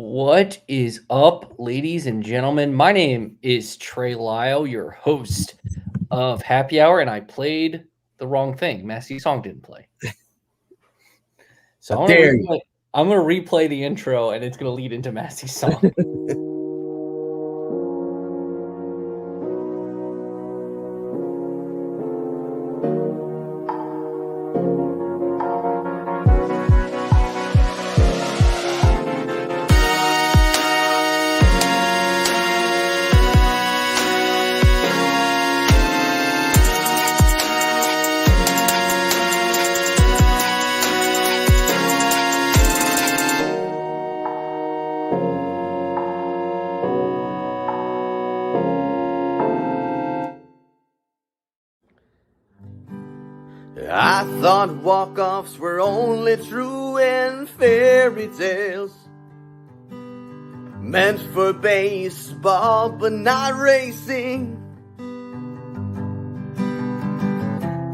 What is up, ladies and gentlemen? My name is Trey Lyle, your host of Happy Hour, and I played the wrong thing. Massie's song didn't play. So How dare you? I'm gonna replay the intro, and it's gonna lead into Massie's song. I thought walk-offs were only true in fairy tales, meant for baseball but not racing.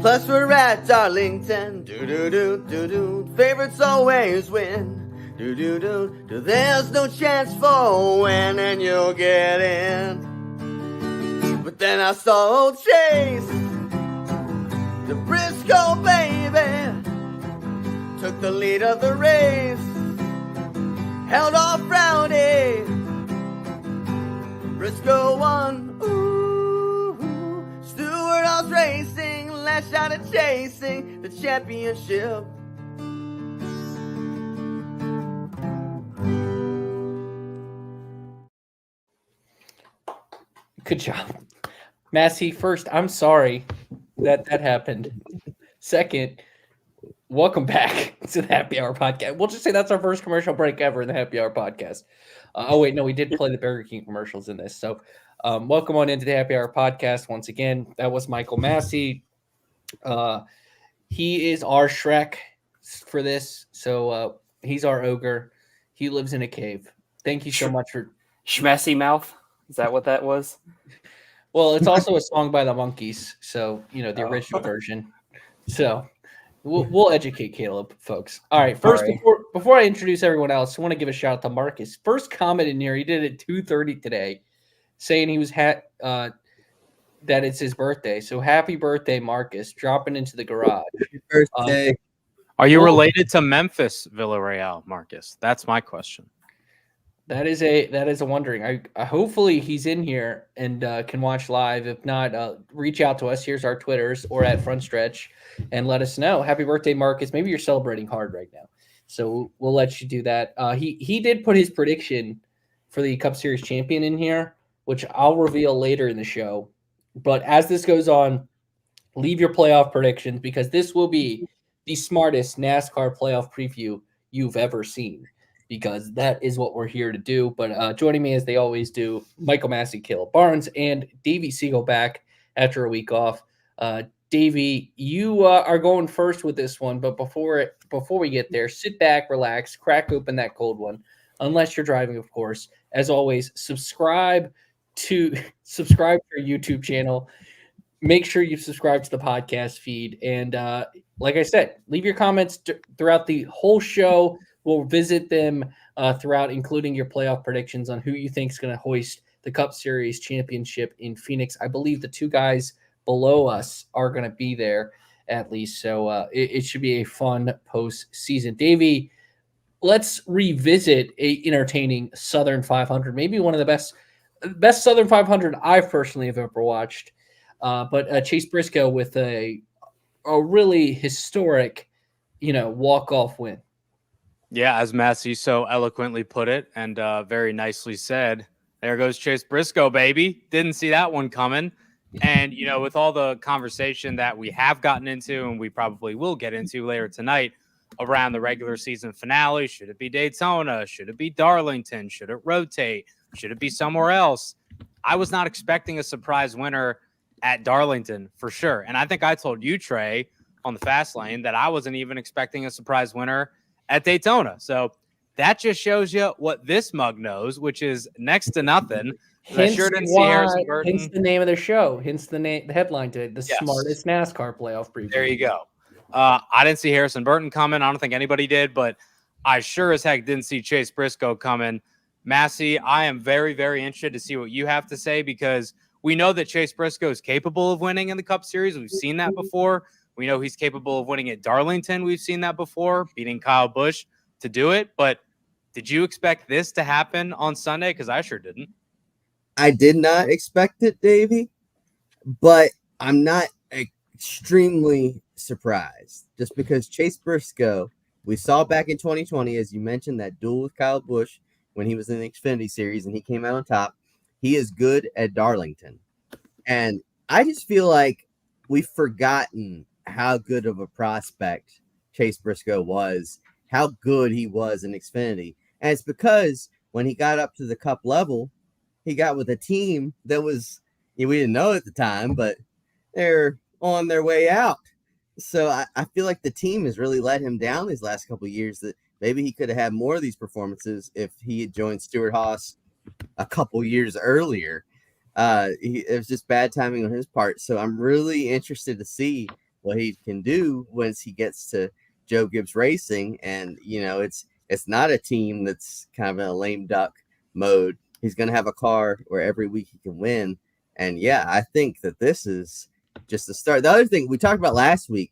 Plus we're at Darlington, do-do-do-do-do, favorites always win, do-do-do-do, there's no chance for winning, you'll get in. But then I saw old Chase Briscoe, baby, took the lead of the race, held off Rowdy, Briscoe won. Ooh, Stewart House Racing, last shot at chasing the championship. Good job, Massie. First, I'm sorry that happened. Second, welcome back to the Happy Hour podcast. We'll just say that's our first commercial break ever in the Happy Hour podcast. Wait, no, we did play the Burger King commercials in this. So welcome on into the Happy Hour podcast once again. That was Michael Massie. He is our Shrek for this. So he's our ogre. He lives in a cave. Thank you so much for... Schmessy Mouth? Is that what that was? Well, it's also a song by the Monkees, so the original version. So we'll educate Caleb, folks. All right, first before I introduce everyone else, I want to give a shout out to Marcus. First comment in here, he did it at 2:30 today, saying he was that it's his birthday. So happy birthday, Marcus! Dropping into the garage. Happy birthday! Are you related to Memphis Villarreal, Marcus? That's my question. That is a wondering. I hopefully he's in here and can watch live. If not, reach out to us. Here's our Twitters or at Front Stretch, and let us know. Happy birthday, Marcus. Maybe you're celebrating hard right now, so we'll let you do that. He did put his prediction for the Cup Series champion in here, which I'll reveal later in the show. But as this goes on, leave your playoff predictions because this will be the smartest NASCAR playoff preview you've ever seen. Because that is what we're here to do. But joining me as they always do, Michael Massie, Caleb Barnes, and Davey Segal back after a week off. Davey, you are going first with this one. But before we get there, sit back, relax, crack open that cold one. Unless you're driving, of course. As always, subscribe to our YouTube channel. Make sure you subscribe to the podcast feed. And like I said, leave your comments throughout the whole show. We'll visit them throughout, including your playoff predictions on who you think is going to hoist the Cup Series championship in Phoenix. I believe the two guys below us are going to be there at least. So it should be a fun postseason. Davey, let's revisit a entertaining Southern 500, maybe one of the best Southern 500 I personally have ever watched. But Chase Briscoe with a really historic, walk-off win. Yeah, as Massie so eloquently put it and very nicely said, there goes Chase Briscoe, baby. Didn't see that one coming. And, with all the conversation that we have gotten into and we probably will get into later tonight around the regular season finale, should it be Daytona? Should it be Darlington? Should it rotate? Should it be somewhere else? I was not expecting a surprise winner at Darlington for sure. And I think I told you, Trey, on the fast lane that I wasn't even expecting a surprise winner at Daytona. So that just shows you what this mug knows, which is next to nothing. Hence the name of the show. Hence the headline today, the smartest NASCAR playoff preview. There you go. I didn't see Harrison Burton coming. I don't think anybody did, but I sure as heck didn't see Chase Briscoe coming. Massie, I am very, very interested to see what you have to say because we know that Chase Briscoe is capable of winning in the Cup Series. We've seen that before. We know he's capable of winning at Darlington. We've seen that before, beating Kyle Busch to do it. But did you expect this to happen on Sunday? Because I sure didn't. I did not expect it, Davey, but I'm not extremely surprised just because Chase Briscoe, we saw back in 2020, as you mentioned, that duel with Kyle Busch when he was in the Xfinity Series and he came out on top. He is good at Darlington. And I just feel like we've forgotten how good of a prospect Chase Briscoe was, how good he was in Xfinity. And it's because when he got up to the Cup level, he got with a team that was, we didn't know at the time, but they're on their way out. So I feel like the team has really let him down these last couple of years, that maybe he could have had more of these performances if he had joined Stewart-Haas a couple years earlier. It was just bad timing on his part. So I'm really interested to see what he can do once he gets to Joe Gibbs Racing. And, it's not a team that's kind of in a lame duck mode. He's going to have a car where every week he can win. And yeah, I think that this is just the start. The other thing we talked about last week,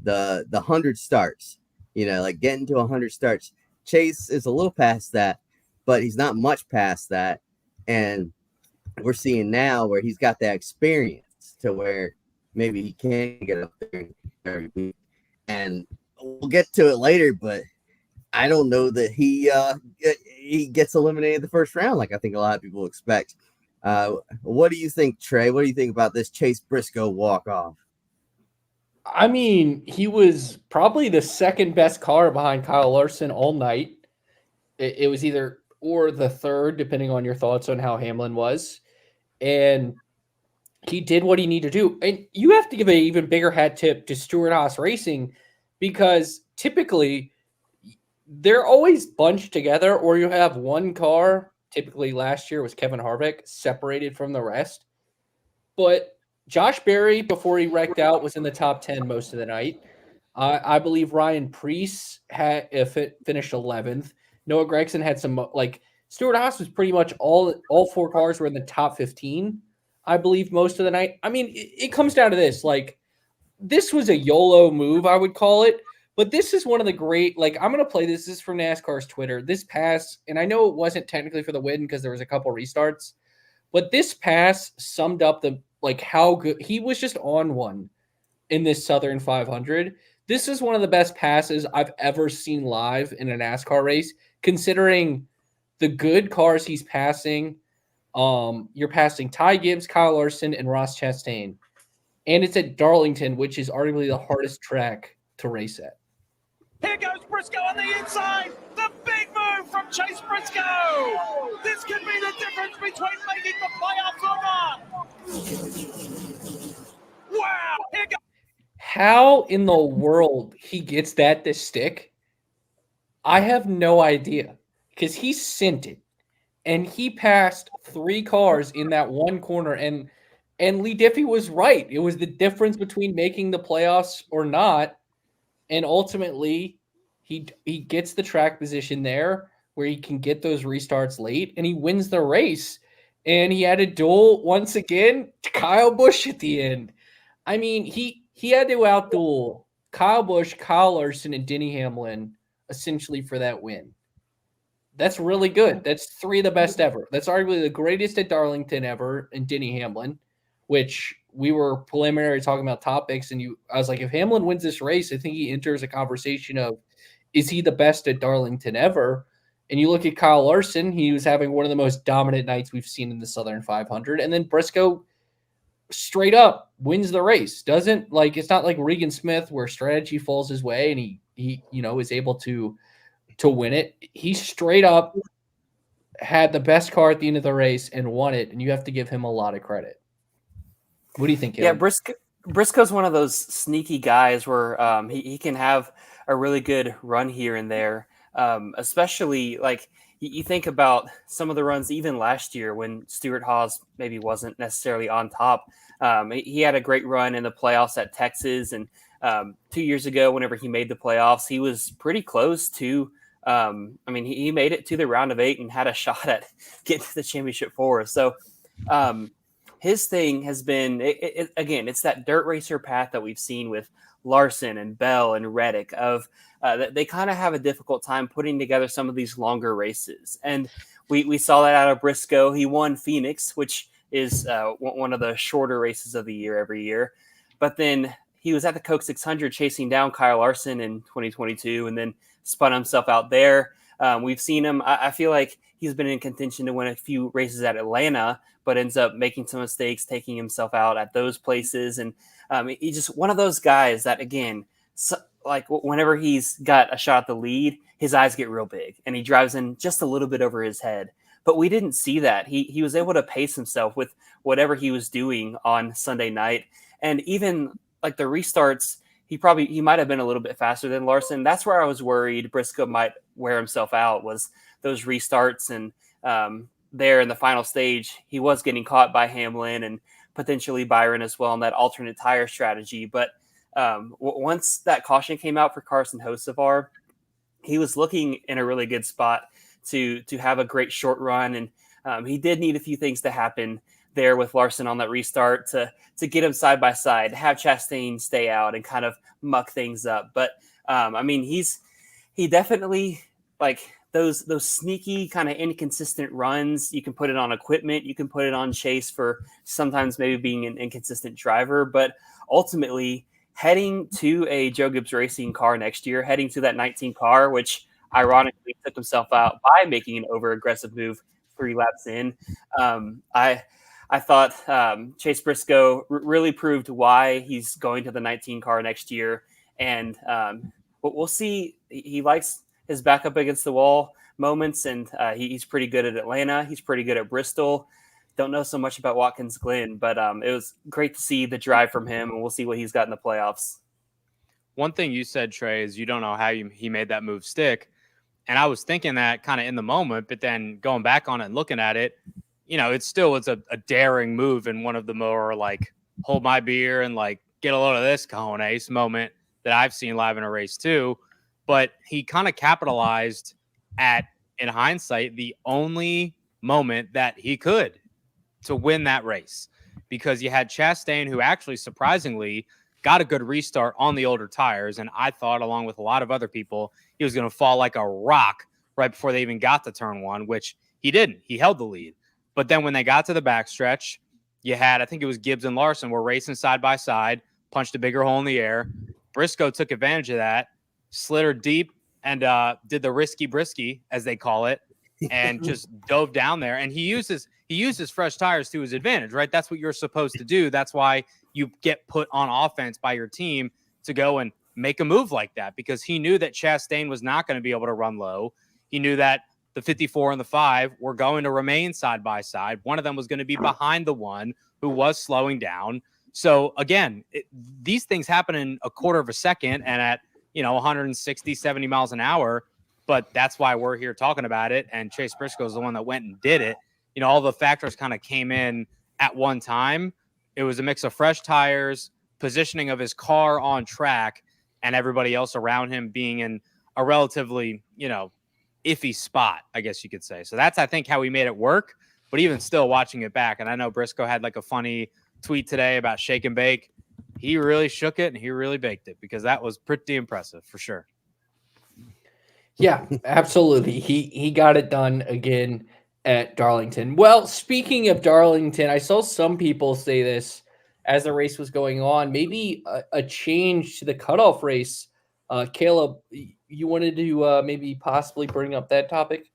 the 100 starts, like getting to 100 starts. Chase is a little past that, but he's not much past that. And we're seeing now where he's got that experience to where maybe he can get up there every week. And we'll get to it later, but I don't know that he gets eliminated the first round like I think a lot of people expect. What do you think, Trey? What do you think about this Chase Briscoe walk-off? I mean, he was probably the second best car behind Kyle Larson all night. It was either or the third, depending on your thoughts on how Hamlin was. And he did what he needed to do. And you have to give an even bigger hat tip to Stewart-Haas Racing because typically they're always bunched together, or you have one car. Typically last year was Kevin Harvick separated from the rest. But Josh Berry, before he wrecked out, was in the top 10 most of the night. I believe Ryan Preece finished 11th. Noah Gragson had some, Stewart-Haas was pretty much all four cars were in the top 15, I believe, most of the night. I mean, it comes down to this. This was a YOLO move, I would call it. But this is one of the great, I'm going to play this. This is from NASCAR's Twitter. This pass, and I know it wasn't technically for the win because there was a couple restarts, but this pass summed up how good he was, just on one in this Southern 500. This is one of the best passes I've ever seen live in a NASCAR race, considering the good cars he's passing. You're passing Ty Gibbs, Kyle Larson, and Ross Chastain. And it's at Darlington, which is arguably the hardest track to race at. Here goes Briscoe on the inside. The big move from Chase Briscoe. This could be the difference between making the playoffs or not. Wow. Here goes. How in the world he gets that to stick, I have no idea, because he sent it. And he passed three cars in that one corner. And Lee Diffie was right. It was the difference between making the playoffs or not. And ultimately, he gets the track position there where he can get those restarts late, and he wins the race. And he had a duel once again to Kyle Busch at the end. I mean, he had to outduel Kyle Busch, Kyle Larson, and Denny Hamlin essentially for that win. That's really good. That's three of the best ever. That's arguably the greatest at Darlington ever in Denny Hamlin, which we were preliminary talking about topics. And I was like, if Hamlin wins this race, I think he enters a conversation of, is he the best at Darlington ever? And you look at Kyle Larson, he was having one of the most dominant nights we've seen in the Southern 500. And then Briscoe straight up wins the race. It's not like Regan Smith where strategy falls his way and he is able to win it. He straight up had the best car at the end of the race and won it. And you have to give him a lot of credit. What do you think, Caleb? Yeah, Briscoe's one of those sneaky guys where he can have a really good run here and there, especially you think about some of the runs even last year when Stewart-Haas maybe wasn't necessarily on top. He had a great run in the playoffs at Texas, and 2 years ago, whenever he made the playoffs, he was pretty close to I mean, he made it to the round of 8 and had a shot at getting to the championship for us. So his thing has been, again, it's that dirt racer path that we've seen with Larson and Bell and Reddick of they kind of have a difficult time putting together some of these longer races. And we saw that out of Briscoe. He won Phoenix, which is one of the shorter races of the year every year. But then he was at the Coke 600 chasing down Kyle Larson in 2022 and then spun himself out there. We've seen him. I feel like he's been in contention to win a few races at Atlanta, but ends up making some mistakes, taking himself out at those places. And he's just one of those guys that, again, like whenever he's got a shot at the lead, his eyes get real big and he drives in just a little bit over his head. But we didn't see that. He was able to pace himself with whatever he was doing on Sunday night. And even like the restarts, he might have been a little bit faster than Larson. That's where I was worried Briscoe might wear himself out, was those restarts. And there in the final stage, he was getting caught by Hamlin and potentially Byron as well in that alternate tire strategy. But once that caution came out for Carson Hocevar, he was looking in a really good spot to have a great short run. And he did need a few things to happen there with Larson on that restart to get him side by side, have Chastain stay out and kind of muck things up. But I mean, he definitely, like, those sneaky kind of inconsistent runs. You can put it on equipment, you can put it on Chase for sometimes maybe being an inconsistent driver, but ultimately heading to a Joe Gibbs Racing car next year, heading to that 19 car, which ironically took himself out by making an over aggressive move 3 laps in. I thought Chase Briscoe really proved why he's going to the 19 car next year. And we'll see. He likes his back up against the wall moments, and he's pretty good at Atlanta. He's pretty good at Bristol. Don't know so much about Watkins Glen, but it was great to see the drive from him, and we'll see what he's got in the playoffs. One thing you said, Trey, is you don't know how he made that move stick. And I was thinking that kind of in the moment, but then going back on it and looking at it, you know, it's a daring move and one of the more like hold my beer and like get a load of this cojones moment that I've seen live in a race too. But he kind of capitalized at, in hindsight, the only moment that he could to win that race, because you had Chastain, who actually surprisingly got a good restart on the older tires. And I thought, along with a lot of other people, he was going to fall like a rock right before they even got to turn 1, which he didn't. He held the lead. But then when they got to the backstretch, you had, I think it was Gibbs and Larson were racing side by side, punched a bigger hole in the air. Briscoe took advantage of that, slid her deep, and did the risky brisky, as they call it, and just dove down there. And he uses fresh tires to his advantage, right? That's what you're supposed to do. That's why you get put on offense by your team to go and make a move like that, because he knew that Chastain was not going to be able to run low. He knew that the 54 and the 5 were going to remain side by side. One of them was going to be behind the one who was slowing down. So again, these things happen in a quarter of a second and at, 160, 70 miles an hour. But that's why we're here talking about it. And Chase Briscoe is the one that went and did it. All the factors kind of came in at one time. It was a mix of fresh tires, positioning of his car on track, and everybody else around him being in a relatively, iffy spot, I guess you could say. So that's, I think, how he made it work. But even still watching it back, and I know Briscoe had like a funny tweet today about shake and bake. He really shook it and he really baked it, because that was pretty impressive for sure. Yeah, absolutely. He got it done again at Darlington. Well, speaking of Darlington, I saw some people say this as the race was going on, maybe a change to the cutoff race. Caleb, you wanted to maybe possibly bring up that topic?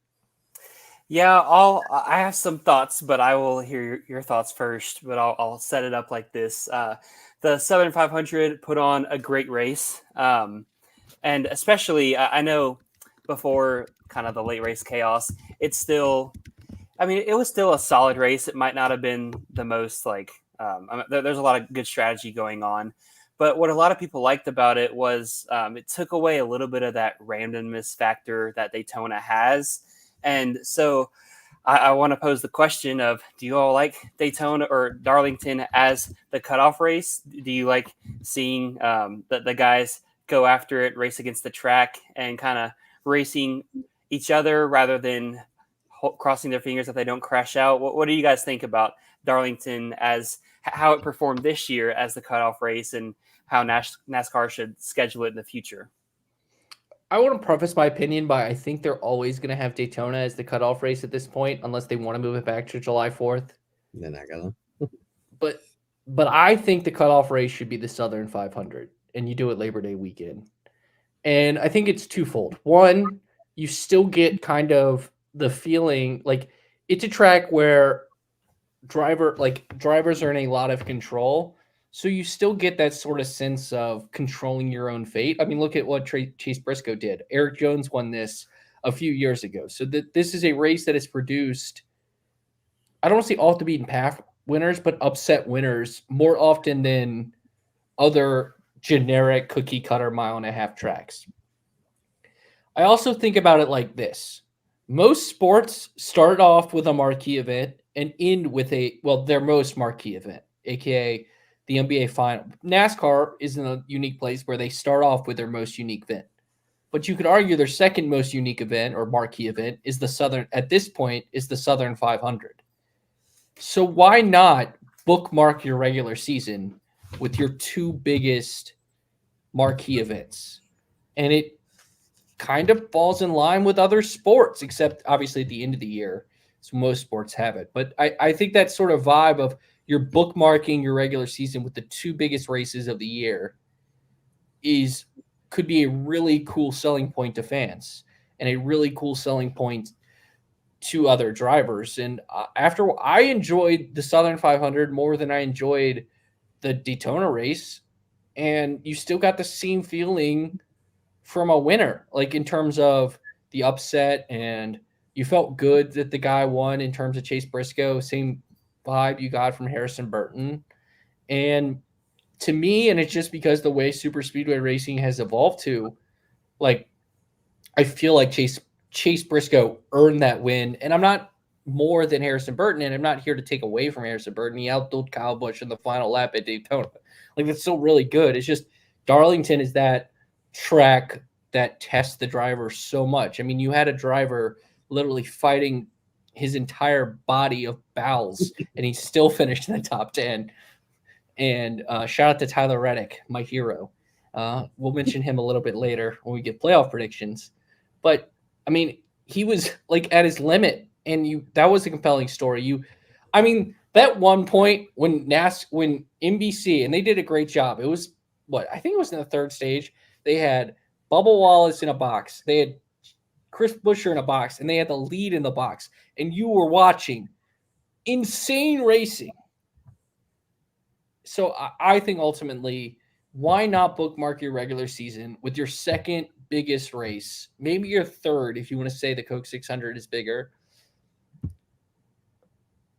Yeah, I have some thoughts, but I will hear your thoughts first. But I'll set it up like this: the 7500 put on a great race, and especially I know before kind of the late race chaos, it was still a solid race. It might not have been the most there's a lot of good strategy going on. But what a lot of people liked about it was it took away a little bit of that randomness factor that Daytona has. And so I want to pose the question of, do you all like Daytona or Darlington as the cutoff race? Do you like seeing the guys go after it, race against the track, and kind of racing each other rather than crossing their fingers that they don't crash out. What do you guys think about Darlington as how it performed this year as the cutoff race and how NASCAR should schedule it in the future? I want to preface my opinion by I think they're always going to have Daytona as the cutoff race at this point, unless they want to move it back to July 4th. They're not gonna. But I think the cutoff race should be the Southern 500, and you do it Labor Day weekend. And I think it's twofold. One, you still get kind of the feeling like it's a track where drivers are in a lot of control. So you still get that sort of sense of controlling your own fate. I mean, look at what Chase Briscoe did. Eric Jones won this a few years ago. So this is a race that has produced, I don't want to say off the beaten path winners, but upset winners more often than other generic cookie cutter mile and a half tracks. I also think about it like this. Most sports start off with a marquee event and end with their most marquee event, aka the NBA final. NASCAR is in a unique place where they start off with their most unique event. But you could argue their second most unique event or marquee event is the Southern 500. So why not bookmark your regular season with your two biggest marquee events? And it kind of falls in line with other sports, except obviously at the end of the year. So most sports have it. But I think that sort of vibe of you're bookmarking your regular season with the two biggest races of the year could be a really cool selling point to fans and a really cool selling point to other drivers. And after I enjoyed the Southern 500 more than I enjoyed the Daytona race, and you still got the same feeling from a winner, like in terms of the upset, and you felt good that the guy won in terms of Chase Briscoe, same vibe you got from Harrison Burton. And to me, and it's just because the way super speedway racing has evolved to, like, I feel like Chase Briscoe earned that win. And I'm not more than Harrison Burton, and I'm not here to take away from Harrison Burton. He outdueled Kyle Busch in the final lap at Daytona. Like, that's still really good. It's just Darlington is that track that tests the driver so much. I mean, you had a driver literally fighting his entire body of bowels, and he still finished in the top 10. And shout out to Tyler Reddick, my hero. We'll mention him a little bit later when we get playoff predictions. But I mean, he was like at his limit, and that was a compelling story. That one point when NBC, and they did a great job. It was I think it was in the third stage. They had Bubba Wallace in a box. They had Chris Buescher in a box, and they had the lead in the box. And you were watching insane racing. So I think ultimately, why not bookmark your regular season with your second biggest race, maybe your third if you want to say the Coke 600 is bigger.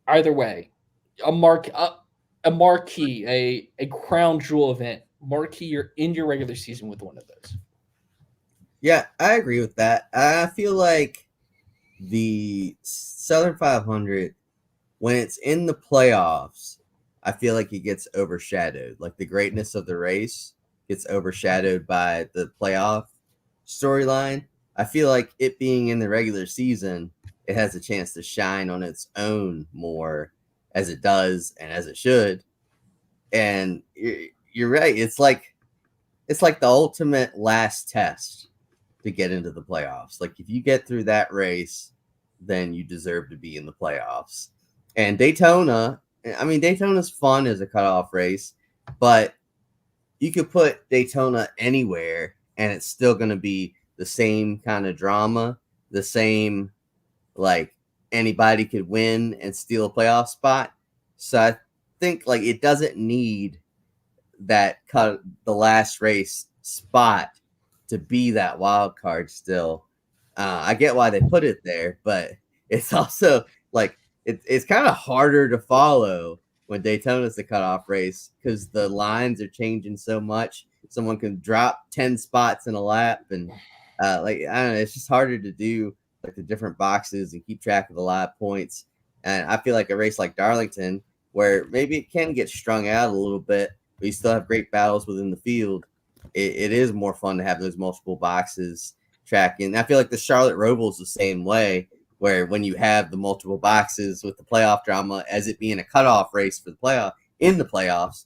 Either way, a marquee, a crown jewel event, marquee your regular season with one of those. Yeah, I agree with that. I feel like the Southern 500, when it's in the playoffs, I feel like it gets overshadowed. Like the greatness of the race gets overshadowed by the playoff storyline. I feel like it being in the regular season, it has a chance to shine on its own more as it does and as it should. And you're right. It's like the ultimate last test to get into the playoffs. Like if you get through that race, then you deserve to be in the playoffs. And Daytona's fun as a cutoff race, but you could put Daytona anywhere and it's still going to be the same kind of drama, the same, like anybody could win and steal a playoff spot. So I think like it doesn't need that the last race spot to be that wild card still. I get why they put it there, but it's also like it's kind of harder to follow when Daytona's the cutoff race because the lines are changing so much. Someone can drop 10 spots in a lap, and I don't know, it's just harder to do like the different boxes and keep track of the lap points. And I feel like a race like Darlington, where maybe it can get strung out a little bit, but you still have great battles within the field. It is more fun to have those multiple boxes, track. And I feel like the Charlotte Roval's the same way, where when you have the multiple boxes with the playoff drama, as it being a cutoff race for the playoffs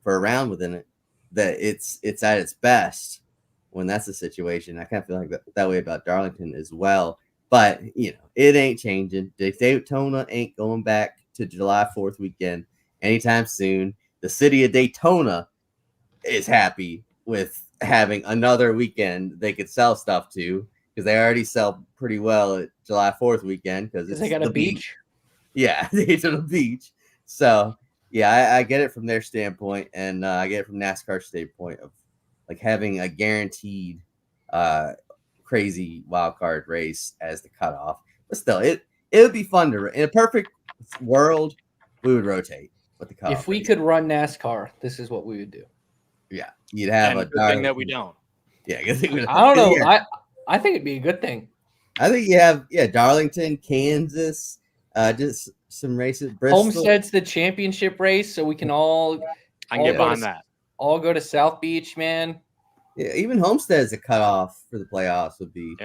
for a round within it, that it's at its best when that's the situation. I kind of feel like that way about Darlington as well. But, it ain't changing. Daytona ain't going back to July 4th weekend anytime soon. The city of Daytona is happy with having another weekend they could sell stuff to, because they already sell pretty well at July 4th weekend because they got a beach. Yeah, Daytona Beach. So, yeah, I get it from their standpoint, and I get it from NASCAR's standpoint of like having a guaranteed crazy wild card race as the cutoff. But still, it would be fun to, in a perfect world, we would rotate with the cutoff. If we could run NASCAR, this is what we would do. Yeah, you'd have and a good thing that we don't. Yeah, good thing we don't. I don't know. Yeah. I think it'd be a good thing. I think you have Darlington, Kansas, just some races. Bristol. Homestead's the championship race, so we can all. I can get behind that. All go to South Beach, man. Yeah, even Homestead as a cutoff for the playoffs would be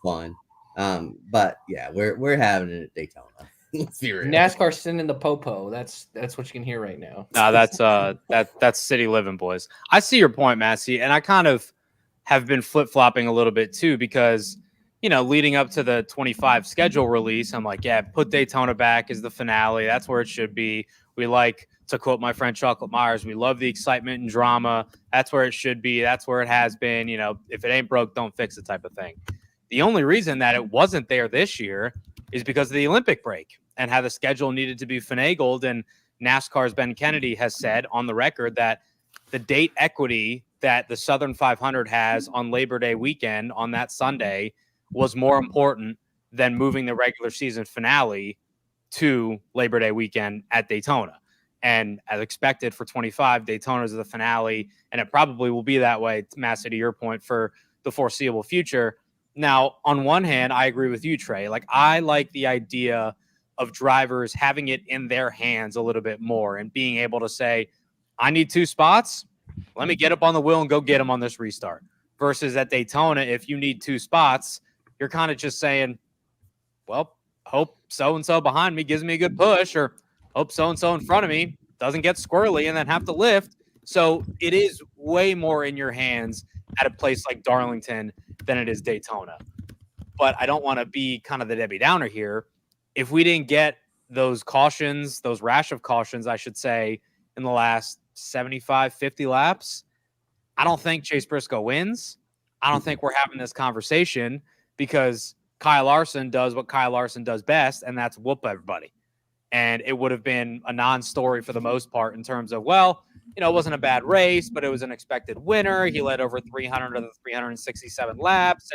fun. But yeah, we're having it at Daytona. Let's be real. NASCAR sending the popo. That's what you can hear right now. No, that's city living, boys. I see your point, Massie, and I kind of have been flip-flopping a little bit too, because leading up to the 25 schedule release, I'm like, yeah, put Daytona back as the finale. That's where it should be. We like, to quote my friend Chocolate Myers, we love the excitement and drama. That's where it should be. That's where it has been. If it ain't broke, don't fix it type of thing. The only reason that it wasn't there this year is because of the Olympic break and how the schedule needed to be finagled. And NASCAR's Ben Kennedy has said on the record that the date equity that the Southern 500 has on Labor Day weekend on that Sunday was more important than moving the regular season finale to Labor Day weekend at Daytona. And as expected for 25, Daytona is the finale, and it probably will be that way, Massie, to your point, for the foreseeable future. Now, on one hand, I agree with you, Trey. Like, I like the idea of drivers having it in their hands a little bit more and being able to say, I need 2 spots. Let me get up on the wheel and go get them on this restart. Versus at Daytona, if you need 2 spots, you're kind of just saying, well, hope so-and-so behind me gives me a good push, or hope so-and-so in front of me doesn't get squirrely and then have to lift. So it is way more in your hands at a place like Darlington than it is Daytona. But I don't want to be kind of the Debbie Downer here. If we didn't get those cautions, those rash of cautions, I should say, in the last 75, 50 laps, I don't think Chase Briscoe wins. I don't think we're having this conversation, because Kyle Larson does what Kyle Larson does best, and that's whoop everybody. And it would have been a non-story for the most part in terms of, well, it wasn't a bad race, but it was an expected winner. He led over 300 of the 367 laps,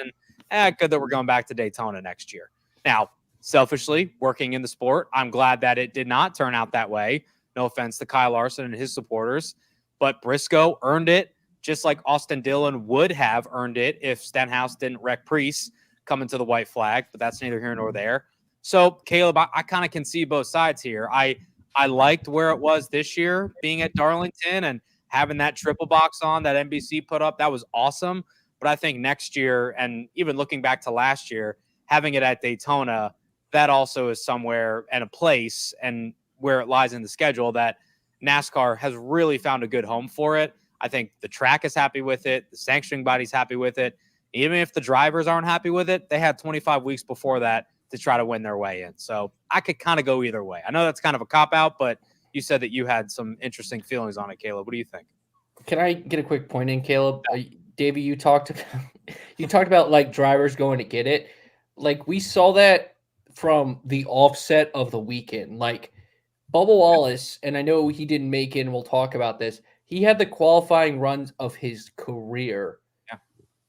and good that we're going back to Daytona next year. Now, selfishly, working in the sport, I'm glad that it did not turn out that way. No offense to Kyle Larson and his supporters, but Briscoe earned it, just like Austin Dillon would have earned it if Stenhouse didn't wreck Priest coming to the white flag, but that's neither here nor there. So, Caleb, I kind of can see both sides here. I liked where it was this year, being at Darlington and having that triple box on that NBC put up. That was awesome. But I think next year, and even looking back to last year, having it at Daytona, that also is somewhere and a place and where it lies in the schedule that NASCAR has really found a good home for it. I think the track is happy with it. The sanctioning body's happy with it. Even if the drivers aren't happy with it, they had 25 weeks before that to try to win their way in. So I could kind of go either way. I know that's kind of a cop-out, but you said that you had some interesting feelings on it, Caleb. What do you think? Can I get a quick point in, Caleb? Davey, you talked about like drivers going to get it. Like, we saw that from the offset of the weekend. Like, Bubba Wallace, and I know he didn't make it, and we'll talk about this, he had the qualifying runs of his career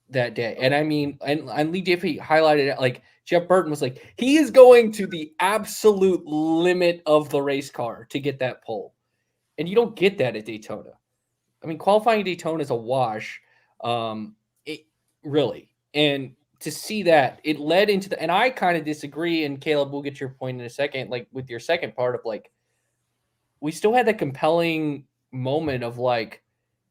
that day. And I mean, and Lee Diffie highlighted it, like, Jeff Burton was like, he is going to the absolute limit of the race car to get that pole. And you don't get that at Daytona. I mean, qualifying at Daytona is a wash. It really. And to see that, it led into the, and I kind of disagree, and Caleb, we'll get your point in a second, like with your second part of like, we still had that compelling moment of like,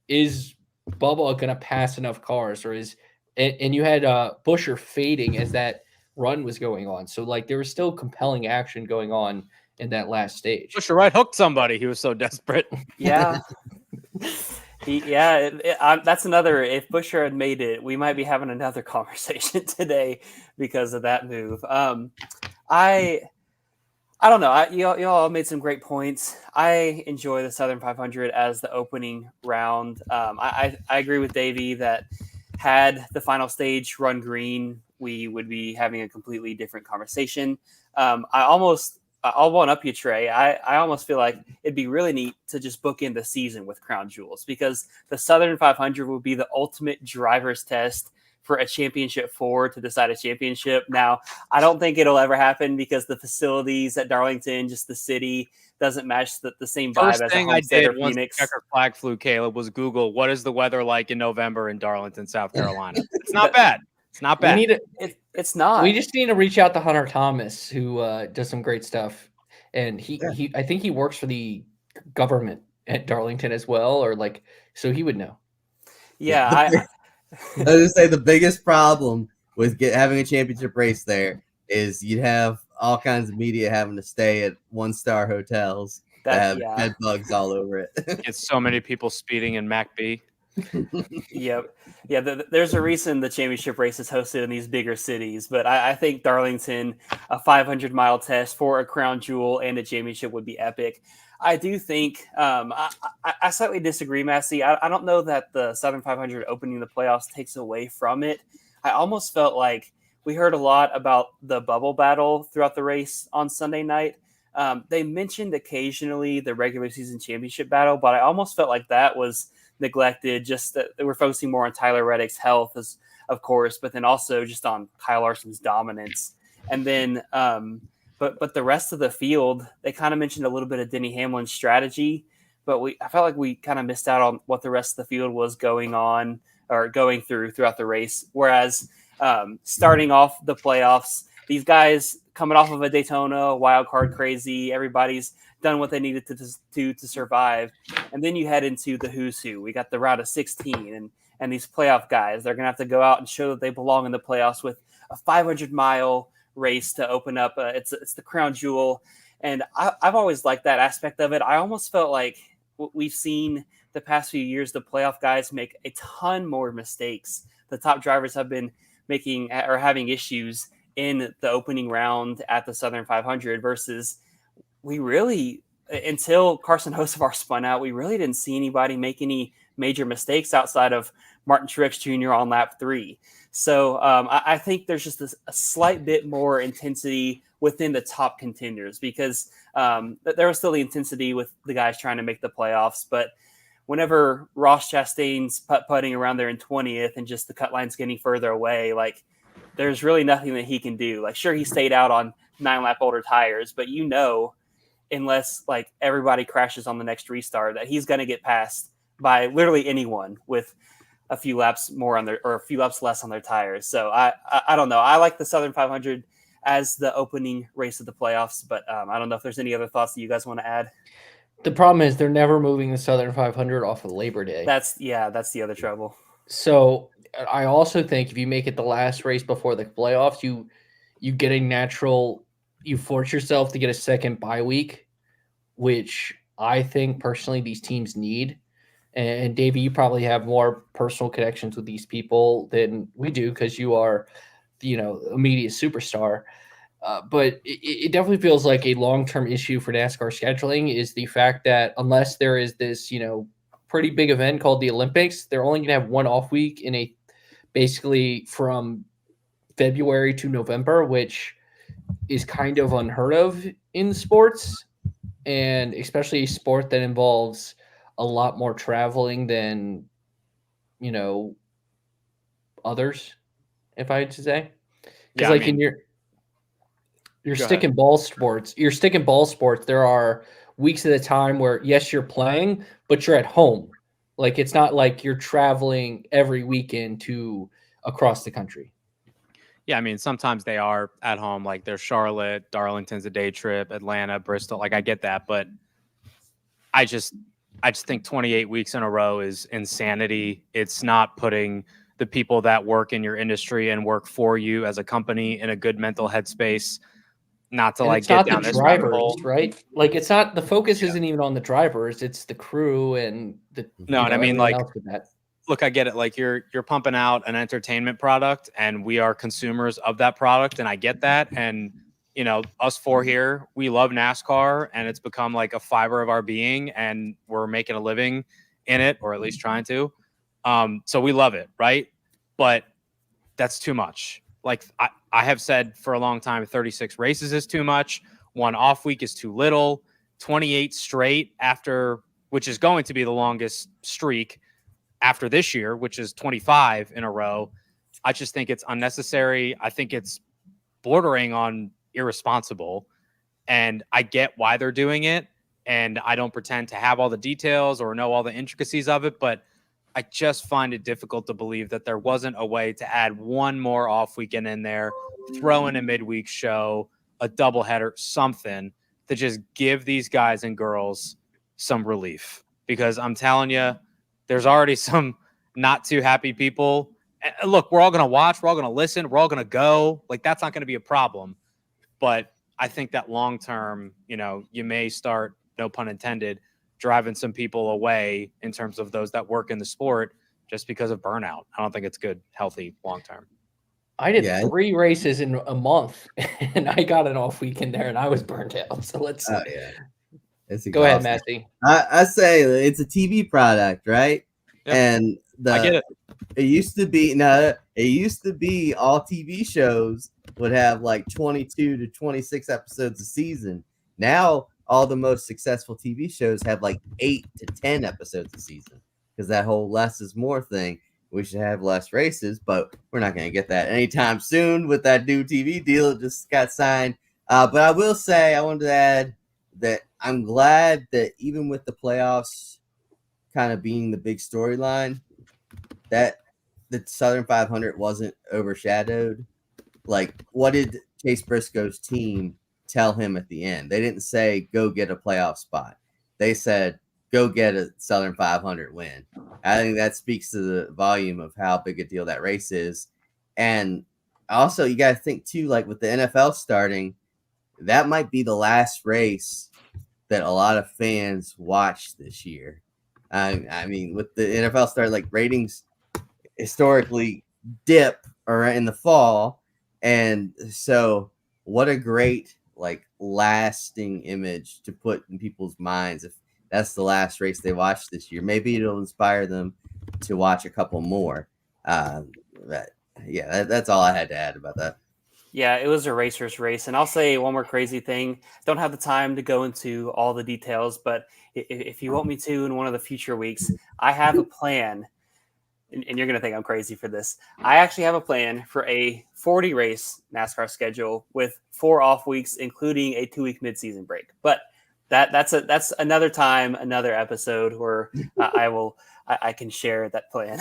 is Bubba going to pass enough cars, or is and you had Busher fading as that run was going on. So like there was still compelling action going on in that last stage. Busher right hooked somebody. He was so desperate. Yeah. That's another. If Busher had made it, we might be having another conversation today because of that move. I don't know. You all made some great points. I enjoy the Southern 500 as the opening round. I agree with Davey that had the final stage run green, we would be having a completely different conversation. I'll one up you, Trey. I almost feel like it'd be really neat to just book in the season with crown jewels, because the Southern 500 will be the ultimate driver's test for a championship 4 to decide a championship. Now, I don't think it'll ever happen because the facilities at Darlington, just the city, doesn't match the same vibe First as a thing I Homestead did or once the Phoenix. checker flag flew, Caleb, was Google what is the weather like in November in Darlington, South Carolina. It's not bad. It's not bad. It's not. We just need to reach out to Hunter Thomas, who does some great stuff, and he I think he works for the government at Darlington as well, or like, so he would know. Yeah, I was gonna say the biggest problem with having a championship race there is you'd have all kinds of media having to stay at 1-star hotels that have bed bugs all over it. It's so many people speeding in MacB. Yep. Yeah, there's a reason the championship race is hosted in these bigger cities, but I think Darlington, a 500-mile test for a crown jewel and a championship would be epic. I do think I slightly disagree, Massie. I don't know that the Southern 500 opening the playoffs takes away from it. I almost felt like we heard a lot about the bubble battle throughout the race on Sunday night. They mentioned occasionally the regular season championship battle, but I almost felt like that was neglected. Just that they were focusing more on Tyler Reddick's health, as of course, but then also just on Kyle Larson's dominance. And then, but the rest of the field, they kind of mentioned a little bit of Denny Hamlin's strategy, but I felt like we kind of missed out on what the rest of the field was going on or going throughout the race. Whereas starting off the playoffs, these guys coming off of a Daytona, wild card crazy, everybody's done what they needed to survive. And then you head into the who's who. We got the round of 16 and these playoff guys. They're going to have to go out and show that they belong in the playoffs with a 500-mile race to open up. It's the crown jewel. And I've always liked that aspect of it. I almost felt like we've seen the past few years, the playoff guys make a ton more mistakes. The top drivers have been making or having issues in the opening round at the Southern 500 versus we really, until Carson Hocevar spun out, we really didn't see anybody make any major mistakes outside of Martin Truex Jr. on lap 3. So I think there's just a slight bit more intensity within the top contenders because there was still the intensity with the guys trying to make the playoffs. But whenever Ross Chastain's putting around there in 20th and just the cut line's getting further away, like there's really nothing that he can do. Like, sure, he stayed out on 9-lap older tires, but unless like everybody crashes on the next restart, that he's going to get passed by literally anyone with a few laps more on or a few laps less on their tires. So I don't know. I like the Southern 500 as the opening race of the playoffs, but I don't know if there's any other thoughts that you guys want to add. The problem is they're never moving the Southern 500 off of Labor Day. That's the other trouble. So I also think if you make it the last race before the playoffs, you get you force yourself to get a second bye week, which I think personally these teams need. And Davey, you probably have more personal connections with these people than we do because you are, immediate superstar. But it definitely feels like a long-term issue for NASCAR scheduling is the fact that unless there is this, pretty big event called the Olympics, they're only going to have one off week basically from February to November, which is kind of unheard of in sports, and especially a sport that involves a lot more traveling than, others, if I had to say. Because in your stick and ball sports, there are weeks at a time where, yes, you're playing, but you're at home. Like, it's not like you're traveling every weekend across the country. Yeah, I mean, sometimes they are at home, like there's Charlotte, Darlington's a day trip, Atlanta, Bristol. Like, I get that, but I just think 28 weeks in a row is insanity. It's not putting the people that work in your industry and work for you as a company in a good mental headspace, not to And like it's get not the down this rabbit drivers, hole. right? Like it's not the focus Yeah. isn't even on the drivers, it's the crew and the No, and I mean, everything like, else with that. look, I get it. Like you're pumping out an entertainment product and we are consumers of that product. And I get that. And, you know, us four here, we love NASCAR and it's become like a fiber of our being and we're making a living in it, or at least trying to. So we love it. Right. But that's too much. Like I have said for a long time, 36 races is too much. One off week is too little. 28 straight after, which is going to be the longest streak after this year, which is 25 in a row. I just think it's unnecessary. I think it's bordering on irresponsible. And I get why they're doing it. And I don't pretend to have all the details or know all the intricacies of it, but I just find it difficult to believe that there wasn't a way to add one more off weekend in there, throw in a midweek show, a doubleheader, something to just give these guys and girls some relief. Because I'm telling you, there's already some not too happy people. And look, we're all going to watch, we're all going to listen, we're all going to go. Like, that's not going to be a problem. But I think that long term, you know, you may start, no pun intended, driving some people away in terms of those that work in the sport just because of burnout. I don't think it's good, healthy, long term. I did 3 races in a month and I got an off weekend there and I was burnt out. So let's go ahead, Massie. I say it's a TV product, right? Yep. And I get it. It used to be all TV shows would have like 22 to 26 episodes a season. Now all the most successful TV shows have like 8 to 10 episodes a season because that whole less is more thing. We should have less races, but we're not going to get that anytime soon with that new TV deal that just got signed. But I will say, I wanted to add that I'm glad that even with the playoffs kind of being the big storyline, that the Southern 500 wasn't overshadowed. Like, what did Chase Briscoe's team tell him at the end? They didn't say, go get a playoff spot. They said, go get a Southern 500 win. I think that speaks to the volume of how big a deal that race is. And also, you got to think, too, like with the NFL starting, that might be the last race that a lot of fans watch this year. I mean, with the NFL start, like ratings historically dip or in the fall. And so what a great, like, lasting image to put in people's minds if that's the last race they watch this year. Maybe it'll inspire them to watch a couple more. But yeah, that's all I had to add about that. Yeah, it was a racer's race. And I'll say one more crazy thing. Don't have the time to go into all the details, but if you want me to in one of the future weeks, I have a plan. And you're going to think I'm crazy for this. I actually have a plan for a 40 race NASCAR schedule with 4 off weeks, including a 2-week midseason break. But that's another time, another episode where I can share that plan.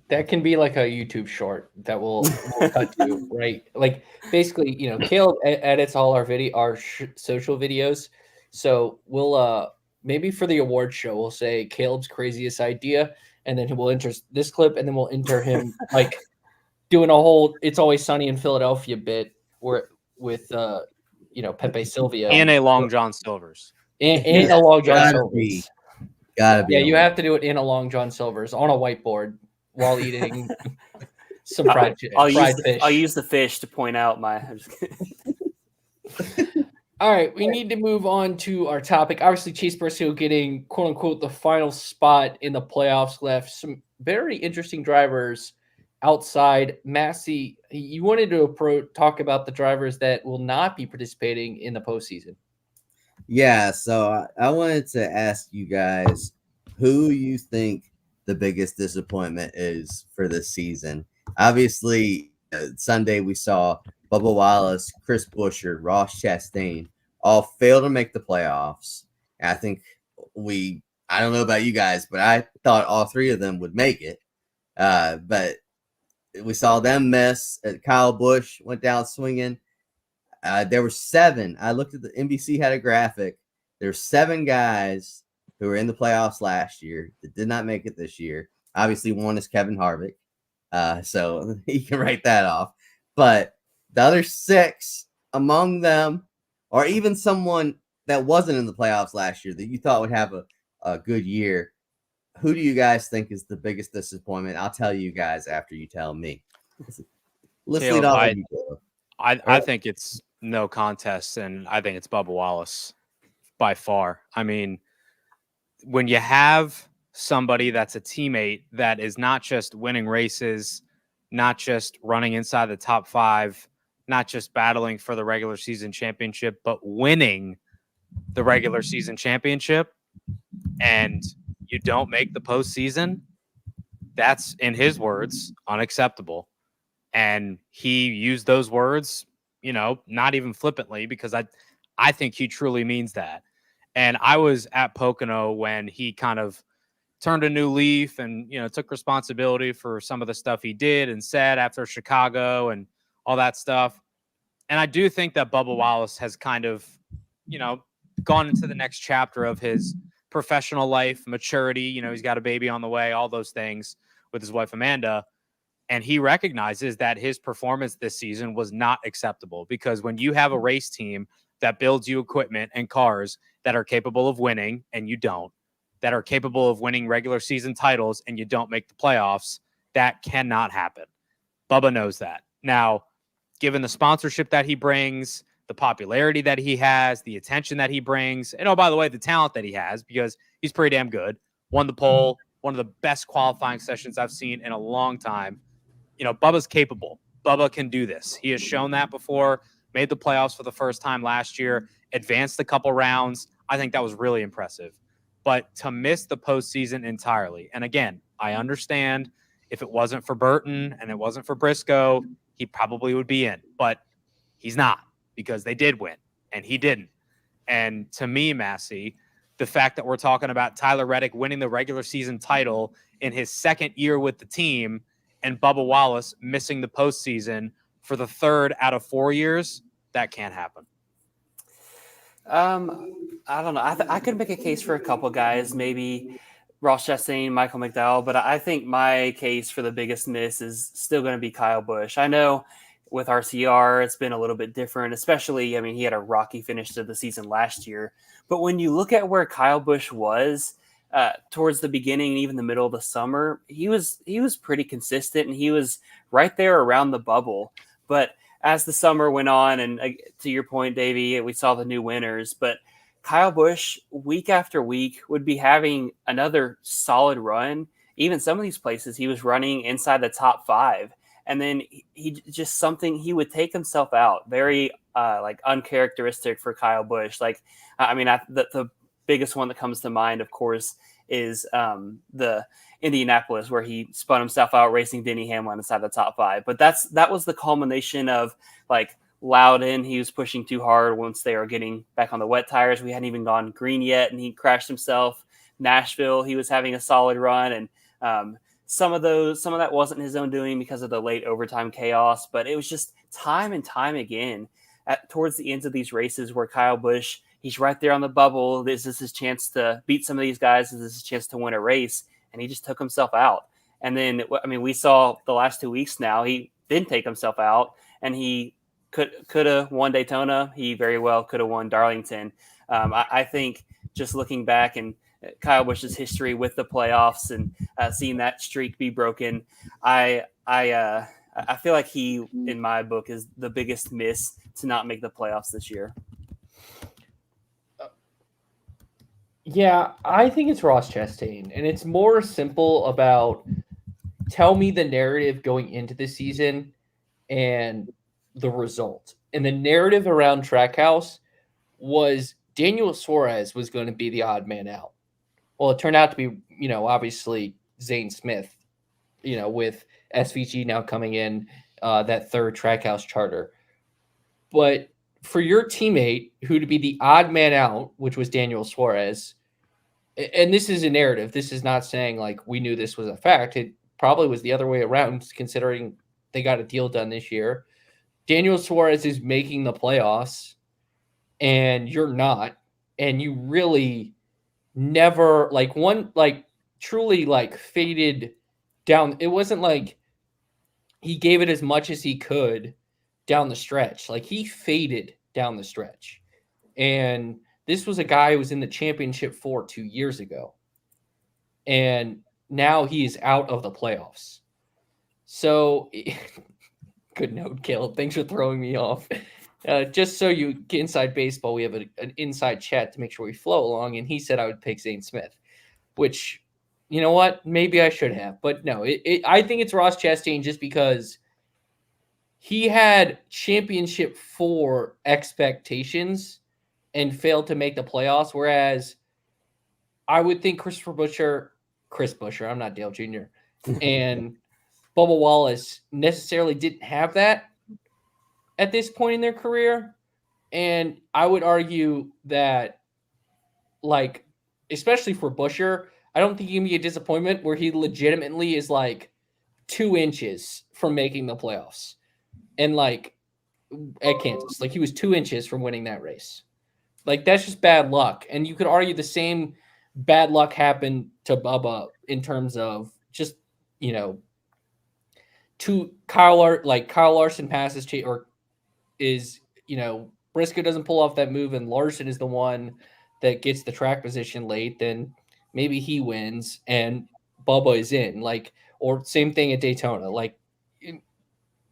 That can be like a YouTube short that we'll cut to, right? Like basically, you know, Caleb edits all our social videos. So we'll maybe for the award show, we'll say Caleb's craziest idea, and then we'll enter this clip, and then we'll enter him like doing a whole "It's Always Sunny in Philadelphia" bit with Pepe Sylvia And a Long John Silver's. And a Long John Silver's. Gotta be. Yeah, you have to do it in a Long John Silver's on a whiteboard while eating some fried fish. I'll use the fish to point out my. I'm just kidding. All right, we need to move on to our topic. Obviously, Chase Briscoe getting "quote unquote" the final spot in the playoffs left some very interesting drivers outside. Massie, you wanted to talk about the drivers that will not be participating in the postseason. Yeah, so I wanted to ask you guys who you think the biggest disappointment is for this season. Obviously, Sunday we saw Bubba Wallace, Chris Buescher, Ross Chastain all fail to make the playoffs. And I think I don't know about you guys, but I thought all 3 of them would make it. But we saw them miss. Kyle Busch went down swinging. There were 7. I looked at the NBC had a graphic. There were 7 guys who were in the playoffs last year that did not make it this year. Obviously, one is Kevin Harvick. So he can write that off. But the other 6 among them, or even someone that wasn't in the playoffs last year that you thought would have a good year, who do you guys think is the biggest disappointment? I'll tell you guys after you tell me. Let's lead off with you, Caleb. I think it's no contest, and I think it's Bubba Wallace by far. I mean, when you have somebody that's a teammate that is not just winning races, not just running inside the top 5, not just battling for the regular season championship, but winning the regular season championship, and you don't make the postseason, that's, in his words, unacceptable. And he used those words, not even flippantly, because I think he truly means that. And I was at Pocono when he kind of turned a new leaf and, took responsibility for some of the stuff he did and said after Chicago and all that stuff. And I do think that Bubba Wallace has kind of, gone into the next chapter of his professional life, maturity. He's got a baby on the way, all those things with his wife, Amanda. And he recognizes that his performance this season was not acceptable, because when you have a race team that builds you equipment and cars that are capable of winning and you don't, that are capable of winning regular season titles and you don't make the playoffs, that cannot happen. Bubba knows that. Now, given the sponsorship that he brings, the popularity that he has, the attention that he brings, and by the way, the talent that he has, because he's pretty damn good, won the pole, one of the best qualifying sessions I've seen in a long time. Bubba's capable. Bubba can do this. He has shown that before, made the playoffs for the first time last year, advanced a couple rounds. I think that was really impressive. But to miss the postseason entirely, and again, I understand if it wasn't for Burton and it wasn't for Briscoe, he probably would be in. But he's not, because they did win, and he didn't. And to me, Massie, the fact that we're talking about Tyler Reddick winning the regular season title in his second year with the team and Bubba Wallace missing the postseason for the 3rd out of 4 years, that can't happen. I don't know. I could make a case for a couple guys, maybe Ross Chastain, Michael McDowell, but I think my case for the biggest miss is still going to be Kyle Busch. I know with RCR, it's been a little bit different, especially, he had a rocky finish to the season last year. But when you look at where Kyle Busch was towards the beginning and even the middle of the summer, he was pretty consistent, and he was right there around the bubble. But as the summer went on, and to your point, Davey, we saw the new winners, but Kyle Busch, week after week, would be having another solid run. Even some of these places, he was running inside the top 5. And then he would take himself out. Very uncharacteristic for Kyle Busch. The biggest one that comes to mind, of course, is the Indianapolis, where he spun himself out racing Denny Hamlin inside the top 5. But that was the culmination of Loudon. He was pushing too hard once they were getting back on the wet tires. We hadn't even gone green yet, and he crashed himself. Nashville, he was having a solid run, and some of that wasn't his own doing because of the late overtime chaos, but it was just time and time again towards the ends of these races where Kyle Busch, he's right there on the bubble. This is his chance to beat some of these guys. This is his chance to win a race, and he just took himself out. And then, we saw the last 2 weeks now, he didn't take himself out, and he could have won Daytona. He very well could have won Darlington. I think just looking back and Kyle Busch's history with the playoffs and seeing that streak be broken, I feel like he, in my book, is the biggest miss to not make the playoffs this year. Yeah, I think it's Ross Chastain, and it's more simple about tell me the narrative going into the season and the result. And the narrative around Trackhouse was Daniel Suarez was going to be the odd man out. Well, it turned out to be, obviously Zane Smith, with SVG now coming in, that 3rd Trackhouse charter. But for your teammate, who to be the odd man out, which was Daniel Suarez, and this is a narrative. This is not saying we knew this was a fact. It probably was the other way around, considering they got a deal done this year. Daniel Suarez is making the playoffs, and you're not, and you really never truly faded down. It wasn't he gave it as much as he could down the stretch. Like he faded down the stretch. And this was a guy who was in the championship 2 years ago. And now he is out of the playoffs. So good note, Caleb. Thanks for throwing me off. Just so you get inside baseball, we have an inside chat to make sure we flow along. And he said I would pick Zane Smith, which, you know what? Maybe I should have. But no, I think it's Ross Chastain just because he had championship 4 expectations and failed to make the playoffs. Whereas I would think Chris Buescher, I'm not Dale Jr., and Bubba Wallace necessarily didn't have that at this point in their career. And I would argue that, like, especially for Buescher, I don't think he can be a disappointment where he legitimately is like 2 inches from making the playoffs. And like at Kansas, like he was 2 inches from winning that race. Like that's just bad luck. And you could argue the same bad luck happened to Bubba in terms of just, you know, Kyle Larson passes or is, you know, Briscoe doesn't pull off that move and Larson is the one that gets the track position late, then maybe he wins and Bubba is in. Like, or same thing at Daytona. Like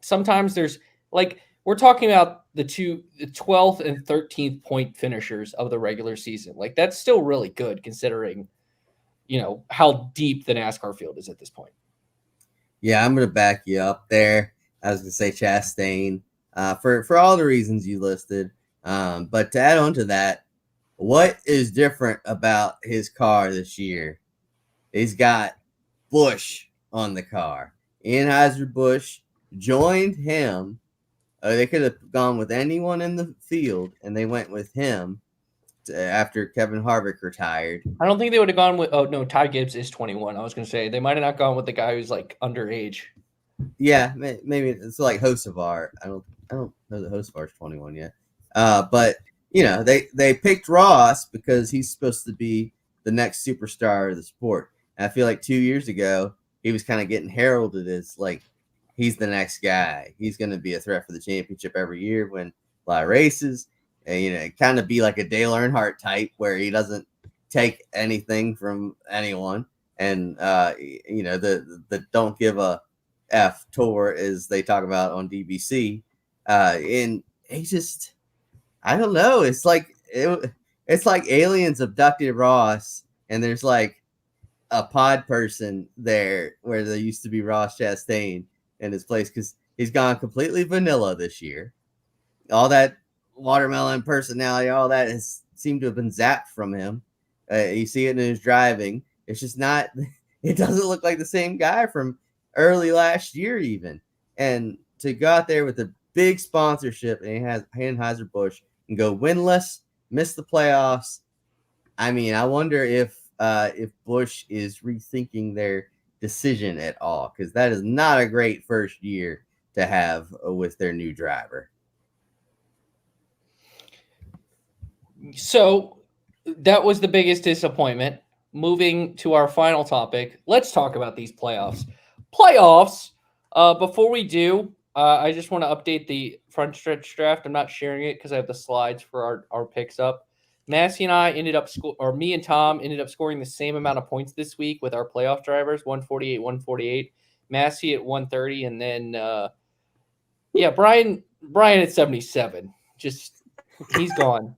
sometimes there's like we're talking about the 12th and 13th point finishers of the regular season. Like that's still really good considering, you know, how deep the NASCAR field is at this point. Yeah, I'm going to back you up there. I was going to say Chastain for all the reasons you listed. But to add on to that, what is different about his car this year? He's got Busch on the car. Anheuser-Busch joined him. They could have gone with anyone in the field, and they went with him after Kevin Harvick retired. I don't think they would have gone with. Oh no, Ty Gibbs is 21. I was going to say they might have not gone with the guy who's like underage. Yeah, maybe it's like Hocevar. I don't know that Hocevar's 21 yet. But you know, they picked Ross because he's supposed to be the next superstar of the sport. And I feel like 2 years ago he was kind of getting heralded as like he's the next guy. He's going to be a threat for the championship every year, win a lot of races. And, you know, kind of be like a Dale Earnhardt type where he doesn't take anything from anyone. And, you know, the don't give a F tour as they talk about on DBC. And he just, I don't know. It's like aliens abducted Ross and there's like a pod person there where there used to be Ross Chastain in his place because he's gone completely vanilla this year. All that watermelon personality, all that has seemed to have been zapped from him. You see it in his driving. It's just not, it doesn't look like the same guy from early last year even. And to go out there with a big sponsorship and he has Anheuser-Busch and go winless, miss the playoffs. I mean, I wonder if Busch is rethinking their decision at all, because that is not a great first year to have with their new driver. So that was the biggest disappointment. Moving to our final topic, let's talk about these playoffs. Before we do, I just want to update the front stretch draft. I'm not sharing it because I have the slides for our picks up. Massie and I ended up me and Tom ended up scoring the same amount of points this week with our playoff drivers, 148. Massie at 130, and then Brian at 77. Just he's gone.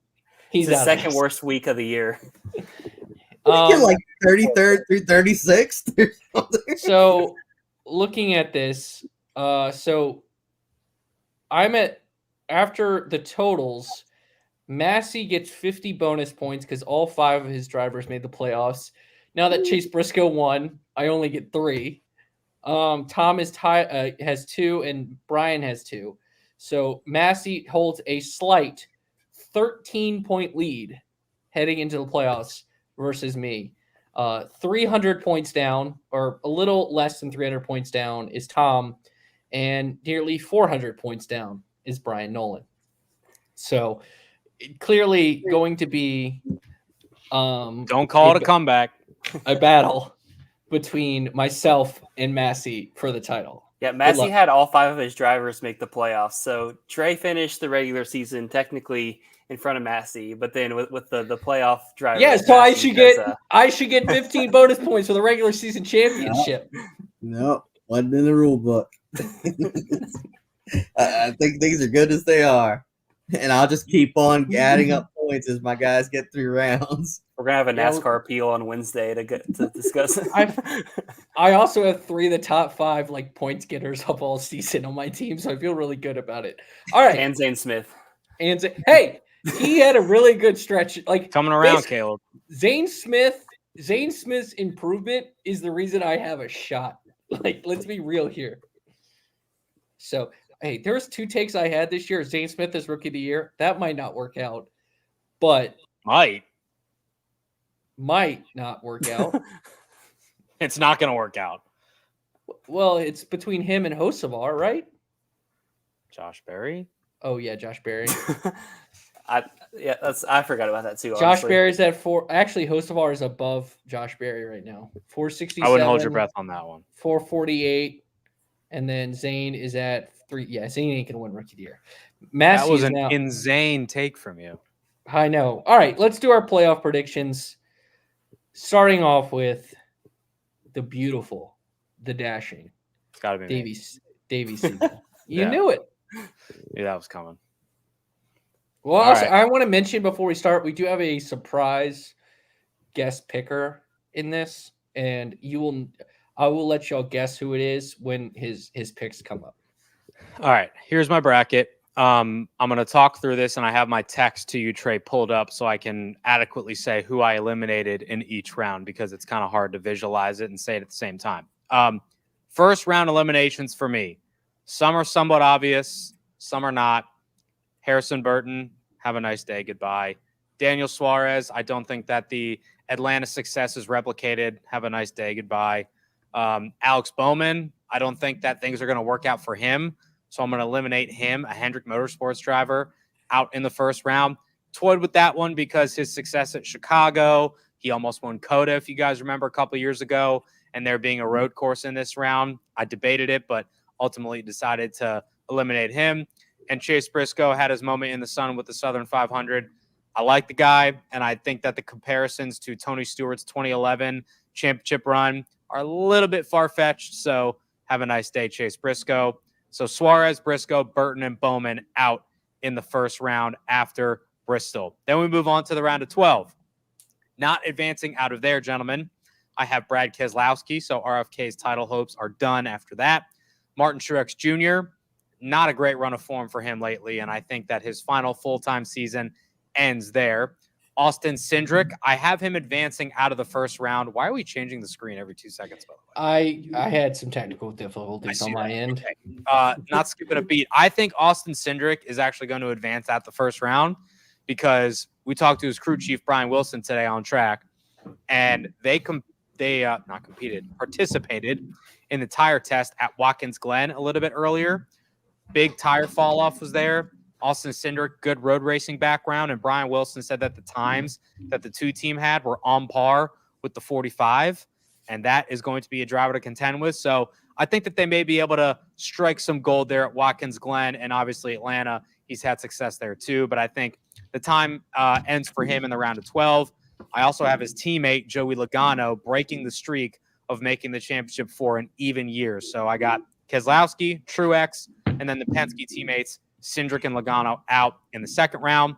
He's the out second worst week of the year. Like 33rd through 36th or something. So looking at this, so I'm at, after the totals, Massie gets 50 bonus points because all 5 of his drivers made the playoffs. Now that Chase Briscoe won, I only get 3. Tom has 2 and Brian has 2. So Massie holds a slight 13-point lead heading into the playoffs versus me. 300 points down, or a little less than 300 points down, is Tom, and nearly 400 points down is Brian Nolan. So clearly going to be don't call it a comeback. A battle between myself and Massie for the title. Yeah, Massie luck. had all 5 of his drivers make the playoffs. So Trey finished the regular season technically in front of Massey, but then with the playoff drivers, Yeah, so Massey I should get 15 bonus points for the regular season championship. No, wasn't in the rule book. I think things are good as they are. And I'll just keep on adding up points as my guys get through rounds. We're gonna have a Yeah, NASCAR appeal on Wednesday to discuss. I also have 3 of the top 5 like points getters of all season on my team, so I feel really good about it. All right, And Zane Smith. and hey, he had a really good stretch. Like Coming around, Caleb. Zane Smith's improvement is the reason I have a shot. Like, let's be real here. So, hey, there was 2 takes I had this year. Zane Smith as rookie of the year. That might not work out, but Might not work out. It's not going to work out. Well, it's between him and Hocevar, right? Josh Berry. Oh yeah, Josh Berry. I forgot about that too. Josh honestly. Berry's at 4. Actually, Hocevar is above Josh Berry right now. 467. I wouldn't hold your breath on that one. 448, and then Zane is at 3. Yeah, Zane ain't gonna win rookie of the year. Massie That was is an now. insane take from you. I know. All right, let's do our playoff predictions. Starting off with the beautiful, the dashing It's got to be me. Davey Segal. You Yeah. knew it. Yeah, that was coming. Well, All also, right. I want to mention before we start, we do have a surprise guest picker in this, and I will let y'all guess who it is when his picks come up. All right, here's my bracket. I'm going to talk through this, and I have my text to you, Trey, pulled up so I can adequately say who I eliminated in each round because it's kind of hard to visualize it and say it at the same time. First round eliminations for me. Some are somewhat obvious, some are not. Harrison Burton, have a nice day, goodbye. Daniel Suarez, I don't think that the Atlanta success is replicated. Have a nice day, goodbye. Alex Bowman, I don't think that things are going to work out for him. So I'm going to eliminate him, a Hendrick Motorsports driver, out in the first round. Toyed with that one because his success at Chicago, he almost won COTA, if you guys remember, a couple of years ago, and there being a road course in this round. I debated it, but ultimately decided to eliminate him. And Chase Briscoe had his moment in the sun with the Southern 500. I like the guy, and I think that the comparisons to Tony Stewart's 2011 championship run are a little bit far-fetched, so have a nice day, Chase Briscoe. So Suarez, Briscoe, Burton, and Bowman out in the first round after Bristol. Then we move on to the round of 12. Not advancing out of there, gentlemen. I have Brad Keselowski, so RFK's title hopes are done after that. Martin Truex Jr., not a great run of form for him lately, and I think that his final full-time season ends there. Austin Cindric, I have him advancing out of the first round. Why are we changing the screen every 2 seconds, by the way? I had some technical difficulties on my end. Not skipping a beat. I think Austin Cindric is actually going to advance out the first round because we talked to his crew chief, Brian Wilson, today on track, and they participated in the tire test at Watkins Glen a little bit earlier. Big tire fall off was there. Austin Cindric, good road racing background, and Brian Wilson said that the times that the 2 team had were on par with the 45, and that is going to be a driver to contend with. So I think that they may be able to strike some gold there at Watkins Glen, and obviously Atlanta, he's had success there too, but I think the time ends for him in the round of 12. I also have his teammate, Joey Logano, breaking the streak of making the championship for an even year. So I got Keselowski, Truex, and then the Penske teammates, Cindric and Logano, out in the second round.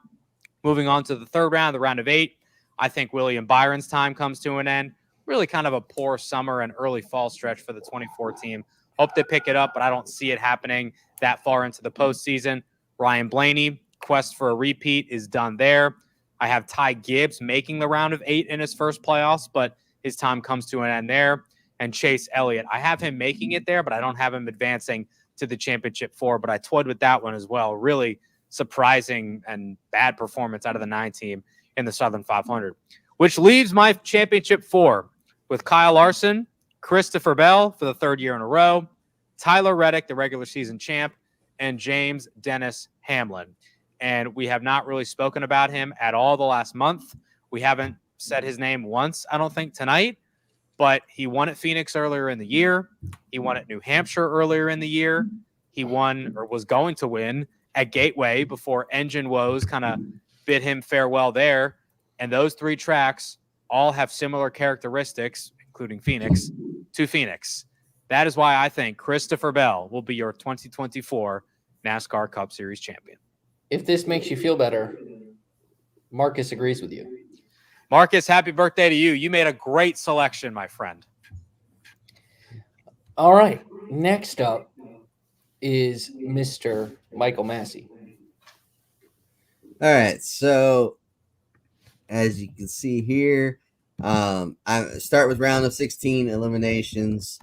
Moving on to the third round, the round of 8, I think William Byron's time comes to an end. Really kind of a poor summer and early fall stretch for the 24 team. Hope they pick it up, but I don't see it happening that far into the postseason. Ryan Blaney, quest for a repeat is done there. I have Ty Gibbs making the round of 8 in his first playoffs, but his time comes to an end there. And Chase Elliott, I have him making it there, but I don't have him advancing to the championship 4, but I toyed with that one as well. Really surprising and bad performance out of the 9 team in the Southern 500, which leaves my championship 4 with Kyle Larson, Christopher Bell for the 3rd year in a row, Tyler Reddick, the regular season champ, and James Dennis Hamlin. And we have not really spoken about him at all the last month. We haven't said his name once, I don't think, tonight. but he won at Phoenix earlier in the year. He won at New Hampshire earlier in the year. He won or was going to win at Gateway before engine woes kind of bid him farewell there. And those 3 tracks all have similar characteristics, including Phoenix, to Phoenix. That is why I think Christopher Bell will be your 2024 NASCAR Cup Series champion. If this makes you feel better, Marcus agrees with you. Marcus, happy birthday to you. You made a great selection, my friend. All right. Next up is Mr. Michael Massie. All right, so as you can see here, I start with round of 16 eliminations.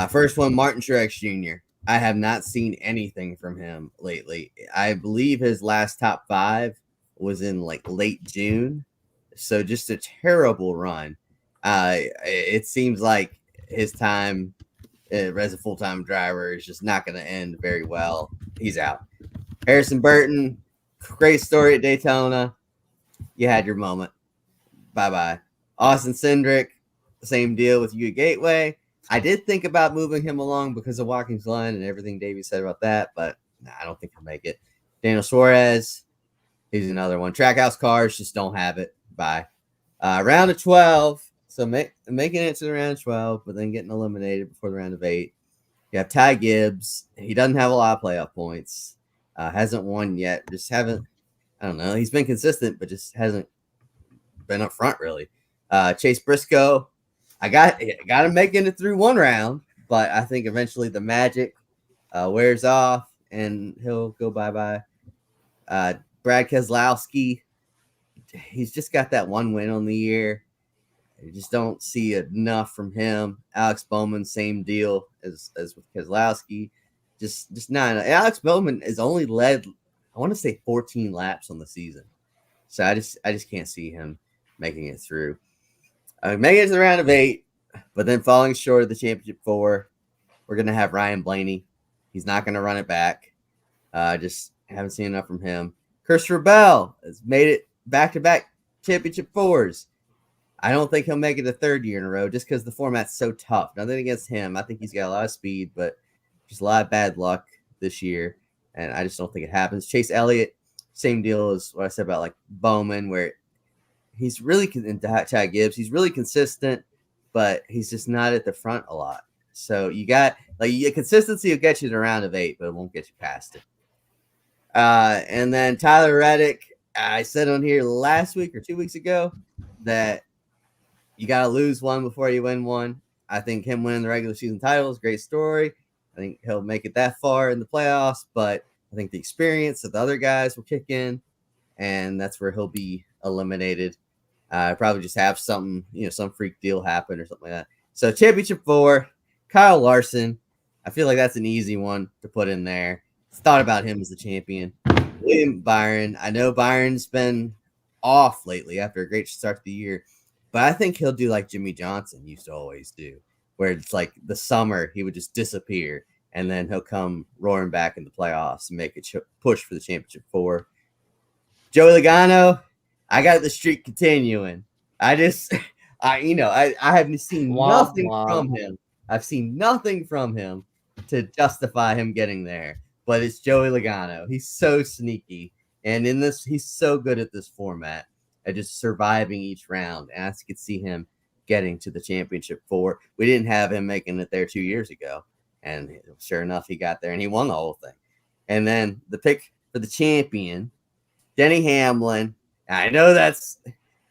First one, Martin Truex Jr. I have not seen anything from him lately. I believe his last top 5 was in like late June, so just a terrible run. It seems like his time as a full-time driver is just not going to end very well. He's out. Harrison Burton, great story at Daytona. You had your moment. Bye-bye. Austin Cindric, same deal with you at Gateway. I did think about moving him along because of Watkins Glen and everything Davey said about that, but I don't think he'll make it. Daniel Suarez, he's another one. Trackhouse cars just don't have it. Bye. Round of 12. So making it to the round of 12, but then getting eliminated before the round of 8. You have Ty Gibbs. He doesn't have a lot of playoff points. Hasn't won yet. Just haven't. I don't know. He's been consistent, but just hasn't been up front really. Chase Briscoe. I got him making it through one round, but I think eventually the magic wears off and he'll go bye-bye. Brad Keselowski. He's just got that one win on the year. You just don't see enough from him. Alex Bowman, same deal as with Keselowski. Just not enough. Alex Bowman has only led, I want to say 14 laps on the season. So I just can't see him making it through. Making it to the round of 8, but then falling short of the championship 4. We're going to have Ryan Blaney. He's not going to run it back. Just haven't seen enough from him. Christopher Bell has made it back-to-back championship 4s. I don't think he'll make it a 3rd year in a row just because the format's so tough. Nothing against him. I think he's got a lot of speed, but just a lot of bad luck this year, and I just don't think it happens. Chase Elliott, same deal as what I said about like Bowman, where he's really – Ty Gibbs, he's really consistent, but he's just not at the front a lot. So you got – like consistency will get you to the round of 8, but it won't get you past it. And then Tyler Reddick, I said on here last week or 2 weeks ago that you got to lose one before you win one. I think him winning the regular season title is a great story. I think he'll make it that far in the playoffs, but I think the experience of the other guys will kick in, and that's where he'll be eliminated. Probably just have something, some freak deal happen or something like that. So championship 4, Kyle Larson. I feel like that's an easy one to put in there. Thought about him as the champion. William Byron. I know Byron's been off lately after a great start to the year, but I think he'll do like Jimmy Johnson used to always do, where it's like the summer he would just disappear, and then he'll come roaring back in the playoffs and make a push for the championship 4. Joey Logano, I got the streak continuing. I haven't seen nothing from him. I've seen nothing from him to justify him getting there. But it's Joey Logano. He's so sneaky. And in this, he's so good at this format at just surviving each round. And I could see him getting to the championship 4. We didn't have him making it there 2 years ago. And sure enough, he got there and he won the whole thing. And then the pick for the champion, Denny Hamlin. I know that's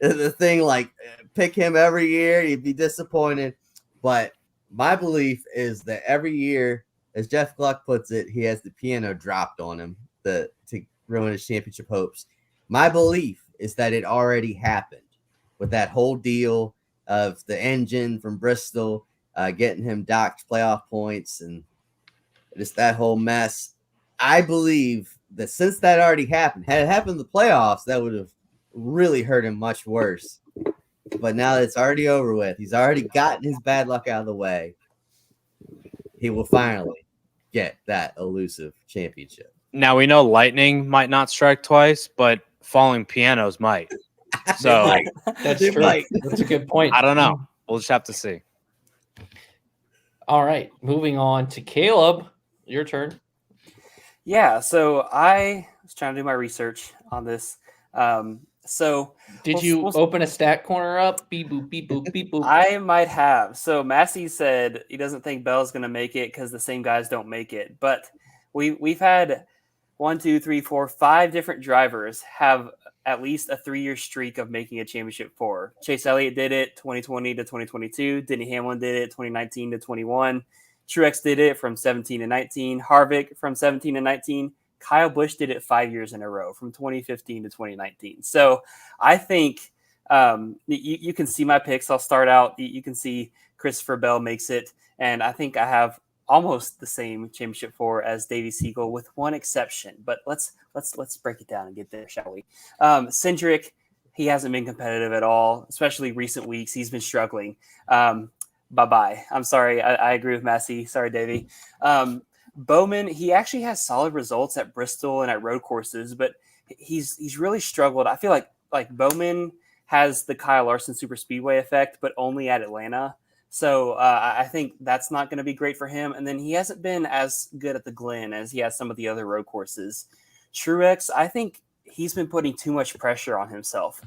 the thing, like pick him every year. You'd be disappointed. But my belief is that every year, as Jeff Gluck puts it, he has the piano dropped on him to ruin his championship hopes. My belief is that it already happened with that whole deal of the engine from Bristol getting him docked playoff points and just that whole mess. I believe that since that already happened, had it happened in the playoffs, that would have really hurt him much worse. But now that it's already over with, he's already gotten his bad luck out of the way. He will finally get that elusive championship. Now we know lightning might not strike twice, but falling pianos might. So that's true. That's a good point. I don't know. We'll just have to see. All right, moving on to Caleb. Your turn. Yeah, so I was trying to do my research on this. So Did you open a stat corner up? Beep boop, beep boop, beep boop. I might have. So Massie said he doesn't think Bell's going to make it because the same guys don't make it. But we've had 1, 2, 3, 4, 5 different drivers have at least a 3-year streak of making a championship 4. Chase Elliott did it 2020 to 2022. Denny Hamlin did it 2019 to 21. Truex did it from 17 to 19. Harvick from 17 to 19. Kyle Busch did it 5 years in a row from 2015 to 2019. So I think you can see my picks. I'll start out. You can see Christopher Bell makes it. And I think I have almost the same championship 4 as Davey Segal with one exception. But let's break it down and get there, shall we? Cindric, he hasn't been competitive at all, especially recent weeks. He's been struggling. Bye-bye. I'm sorry. I agree with Massie. Sorry, Davey. Bowman, he actually has solid results at Bristol and at road courses, but he's really struggled. I feel like Bowman has the Kyle Larson super speedway effect, but only at Atlanta. So I think that's not going to be great for him. And then he hasn't been as good at the Glen as he has some of the other road courses. Truex, I think he's been putting too much pressure on himself.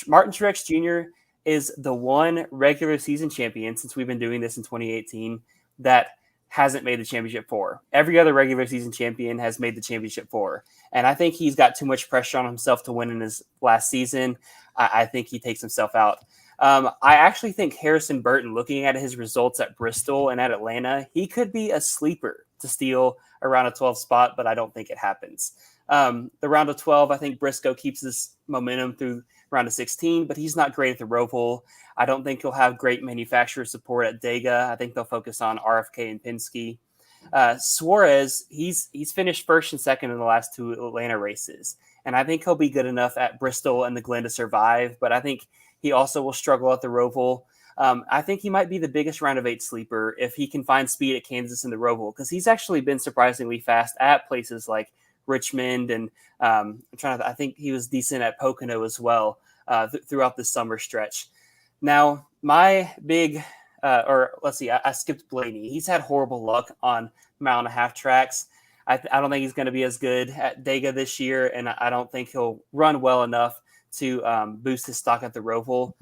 Martin Truex Jr. is the one regular season champion since we've been doing this in 2018 that hasn't made the championship 4. Every other regular season champion has made the championship 4. And I think he's got too much pressure on himself to win in his last season. I think he takes himself out. I actually think Harrison Burton, looking at his results at Bristol and at Atlanta, he could be a sleeper to steal a round of 12 spot, but I don't think it happens. The round of 12, I think Briscoe keeps his momentum through round of 16, but he's not great at the Roval. I don't think he'll have great manufacturer support at Dega. I think they'll focus on RFK and Penske. Suarez, he's finished first and second in the last 2 Atlanta races, and I think he'll be good enough at Bristol and the Glen to survive, but I think he also will struggle at the Roval. I think he might be the biggest round of 8 sleeper if he can find speed at Kansas in the Roval, because he's actually been surprisingly fast at places like Richmond, and I think he was decent at Pocono as well throughout the summer stretch. Now, my big, I skipped Blaney. He's had horrible luck on mile and a half tracks. I don't think he's going to be as good at Dega this year, and I don't think he'll run well enough to boost his stock at the Roval.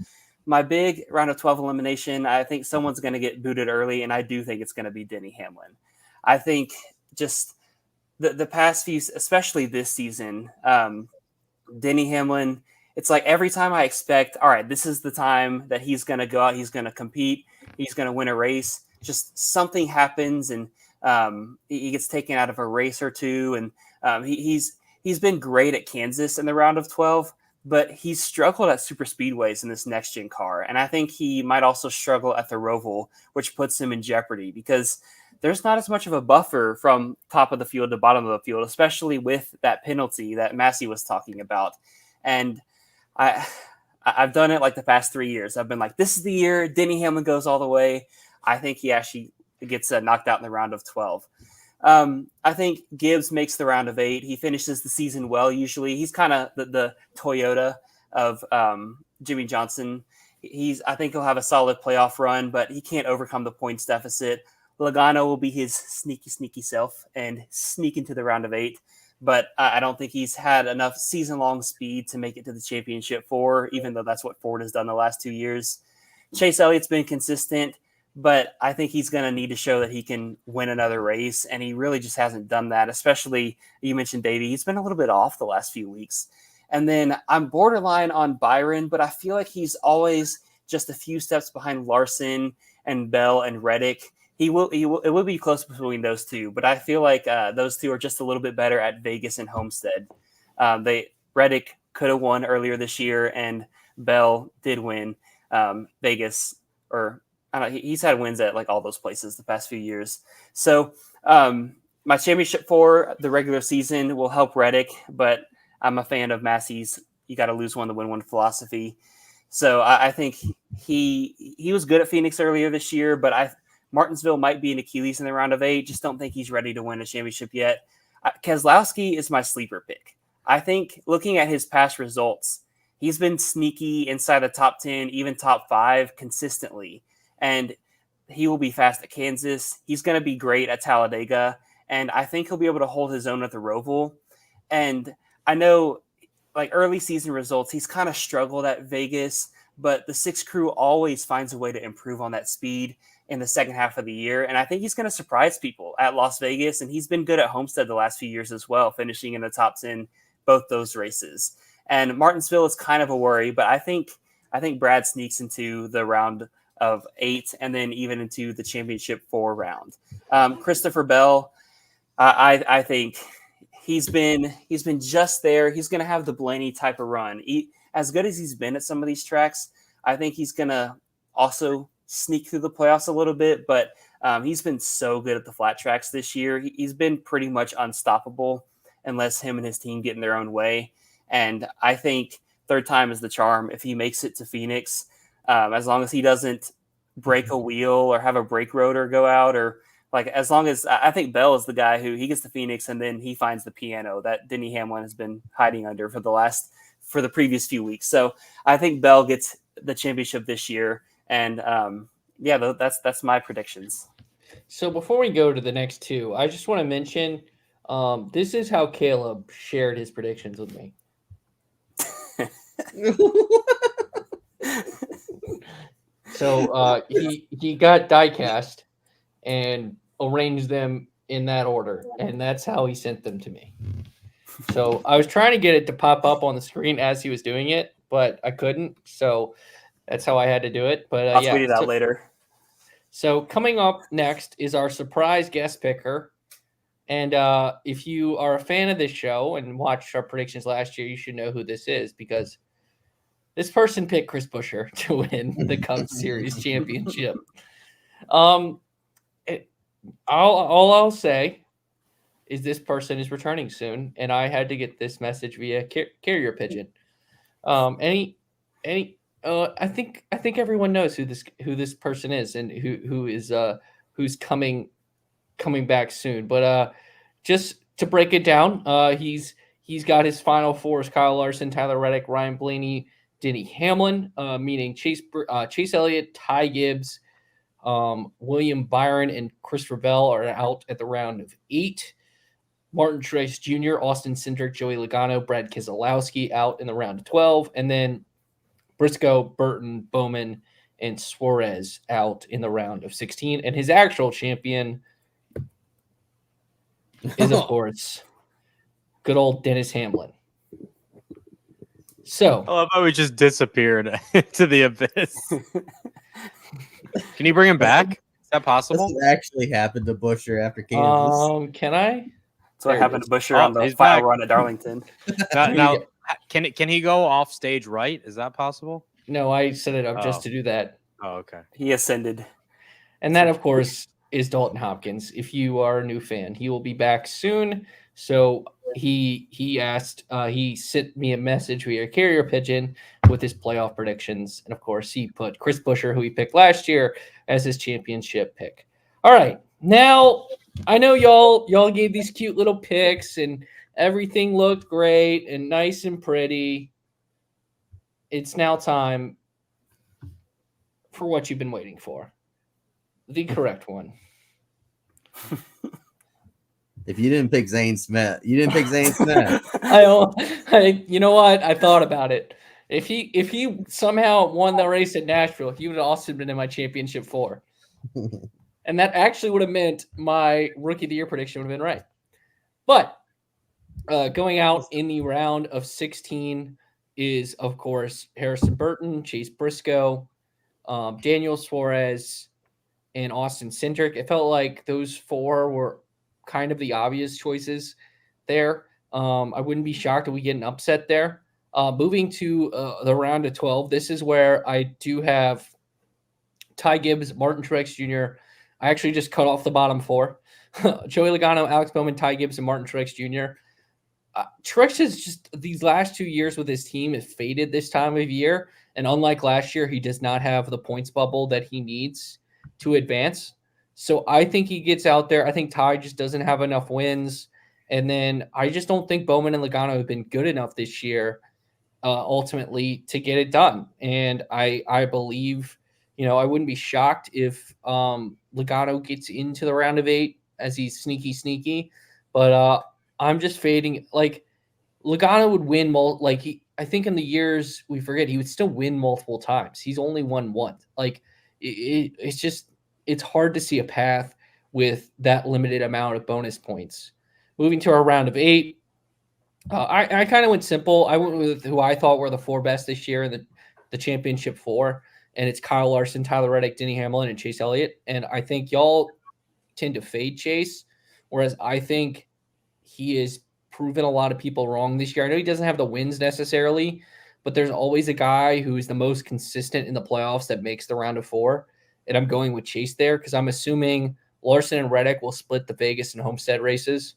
My big round of 12 elimination, I think someone's going to get booted early, and I do think it's going to be Denny Hamlin. I think just the past few, especially this season, Denny Hamlin, it's like every time I expect, all right, this is the time that he's going to go out, he's going to compete, he's going to win a race, just something happens and he gets taken out of a race or two. And he's been great at Kansas in the round of 12, but he's struggled at super speedways in this next gen car. And I think he might also struggle at the Roval, which puts him in jeopardy because there's not as much of a buffer from top of the field to bottom of the field, especially with that penalty that Massie was talking about. And I've done it like the past 3 years. I've been like, this is the year Denny Hamlin goes all the way. I think he actually gets knocked out in the round of 12. I think Gibbs makes the round of 8. He finishes the season well. Usually he's kind of the Toyota of Jimmy Johnson. I think he'll have a solid playoff run, but he can't overcome the points deficit. Logano will be his sneaky self and sneak into the round of 8. But I don't think he's had enough season-long speed to make it to the championship 4, even though that's what Ford has done the last 2 years. Chase Elliott's been consistent, but I think he's going to need to show that he can win another race, and he really just hasn't done that, especially, you mentioned Davey. He's been a little bit off the last few weeks. And then I'm borderline on Byron, but I feel like he's always just a few steps behind Larson and Bell and Reddick. It will be close between those two, but I feel like those two are just a little bit better at Vegas and Homestead. Reddick could have won earlier this year, and Bell did win Vegas, or I don't know, he's had wins at like all those places the past few years. So my championship 4 the regular season will help Reddick, but I'm a fan of Massey's you got to lose one to win one philosophy. So I think he was good at Phoenix earlier this year, but Martinsville might be an Achilles in the round of 8. Just don't think he's ready to win a championship yet. Keselowski is my sleeper pick. I think looking at his past results, he's been sneaky inside the top 10, even top 5 consistently. and he will be fast at Kansas. He's going to be great at Talladega, and I think he'll be able to hold his own at the Roval. And I know, like, early season results, he's kind of struggled at Vegas, but the 6 crew always finds a way to improve on that speed in the second half of the year. And I think he's going to surprise people at Las Vegas, and he's been good at Homestead the last few years as well, finishing in the top 10 both those races. And Martinsville is kind of a worry, but I think Brad sneaks into the round of 8 and then even into the championship 4 round. Christopher Bell, I think he's been just there. He's going to have the Blaney type of run. As good as he's been at some of these tracks, I think he's going to also sneak through the playoffs a little bit, but he's been so good at the flat tracks this year. He's been pretty much unstoppable unless him and his team get in their own way. And I think third time is the charm. If he makes it to Phoenix, as long as he doesn't break a wheel or have a brake rotor go out, or like, as long as I think Bell is the guy who he gets to Phoenix and then he finds the piano that Denny Hamlin has been hiding under for the previous few weeks. So I think Bell gets the championship this year. And that's my predictions. So before we go to the next two, I just want to mention this is how Caleb shared his predictions with me. So he got diecast and arranged them in that order, and that's how he sent them to me. So I was trying to get it to pop up on the screen as he was doing it, but I couldn't. So that's how I had to do it. But I'll tweet it out later. So coming up next is our surprise guest picker. And if you are a fan of this show and watched our predictions last year, you should know who this is, because this person picked Chris Buescher to win the Cup Series championship. All I'll say is this person is returning soon, and I had to get this message via carrier pigeon. I think everyone knows who this person is and who's coming back soon. But just to break it down, he's got his final four as Kyle Larson, Tyler Reddick, Ryan Blaney, Denny Hamlin, meaning Chase Elliott, Ty Gibbs, William Byron, and Christopher Bell are out at the round of 8. Martin Truex Jr., Austin Cindric, Joey Logano, Brad Keselowski out in the round of 12, and then Briscoe, Burton, Bowman, and Suarez out in the round of 16. And his actual champion is, of course, good old Dennis Hamlin. So I love how we just disappeared into the abyss. Can you bring him back? Is that possible? This actually happened to Buescher after Kansas. Can I? That's what happened to Buescher on the final run at Darlington. Now, can he go off stage right? Is that possible? No, I set it up just to do that. Oh, okay. He ascended. And that, of course, is Dalton Hopkins. If you are a new fan, he will be back soon. So he asked, he sent me a message via carrier pigeon with his playoff predictions. And of course, he put Chris Buescher, who he picked last year, as his championship pick. All right. Now, I know y'all gave these cute little picks and everything looked great and nice and pretty. It's now time for what you've been waiting for. The correct one. If you didn't pick Zane Smith, you know what? I thought about it. If he somehow won the race at Nashville, he would have also been in my championship 4. And that actually would have meant my rookie of the year prediction would have been right. But going out in the round of 16 is, of course, Harrison Burton, Chase Briscoe, Daniel Suarez, and Austin Cindric. It felt like those 4 were kind of the obvious choices there. I wouldn't be shocked if we get an upset there. Moving to the round of 12, this is where I do have Ty Gibbs, Martin Truex Jr. I actually just cut off the bottom 4. Joey Logano, Alex Bowman, Ty Gibbs, and Martin Truex Jr. Truex has just, these last 2 years with his team, has faded this time of year. And unlike last year, he does not have the points bubble that he needs to advance. So I think he gets out there. I think Ty just doesn't have enough wins. And then I just don't think Bowman and Logano have been good enough this year ultimately to get it done. And I believe I wouldn't be shocked if Logano gets into the round of 8 as he's sneaky. But I'm just fading. Like Logano would win I think in the years we forget he would still win multiple times. He's only won once. Like it's hard to see a path with that limited amount of bonus points. Moving to our round of 8, I kind of went simple. I went with who I thought were the 4 best this year in the championship 4, and it's Kyle Larson, Tyler Reddick, Denny Hamlin, and Chase Elliott. And I think y'all tend to fade Chase, whereas I think he has proven a lot of people wrong this year. I know he doesn't have the wins necessarily, but there's always a guy who is the most consistent in the playoffs that makes the round of 4. And I'm going with Chase there because I'm assuming Larson and Reddick will split the Vegas and Homestead races.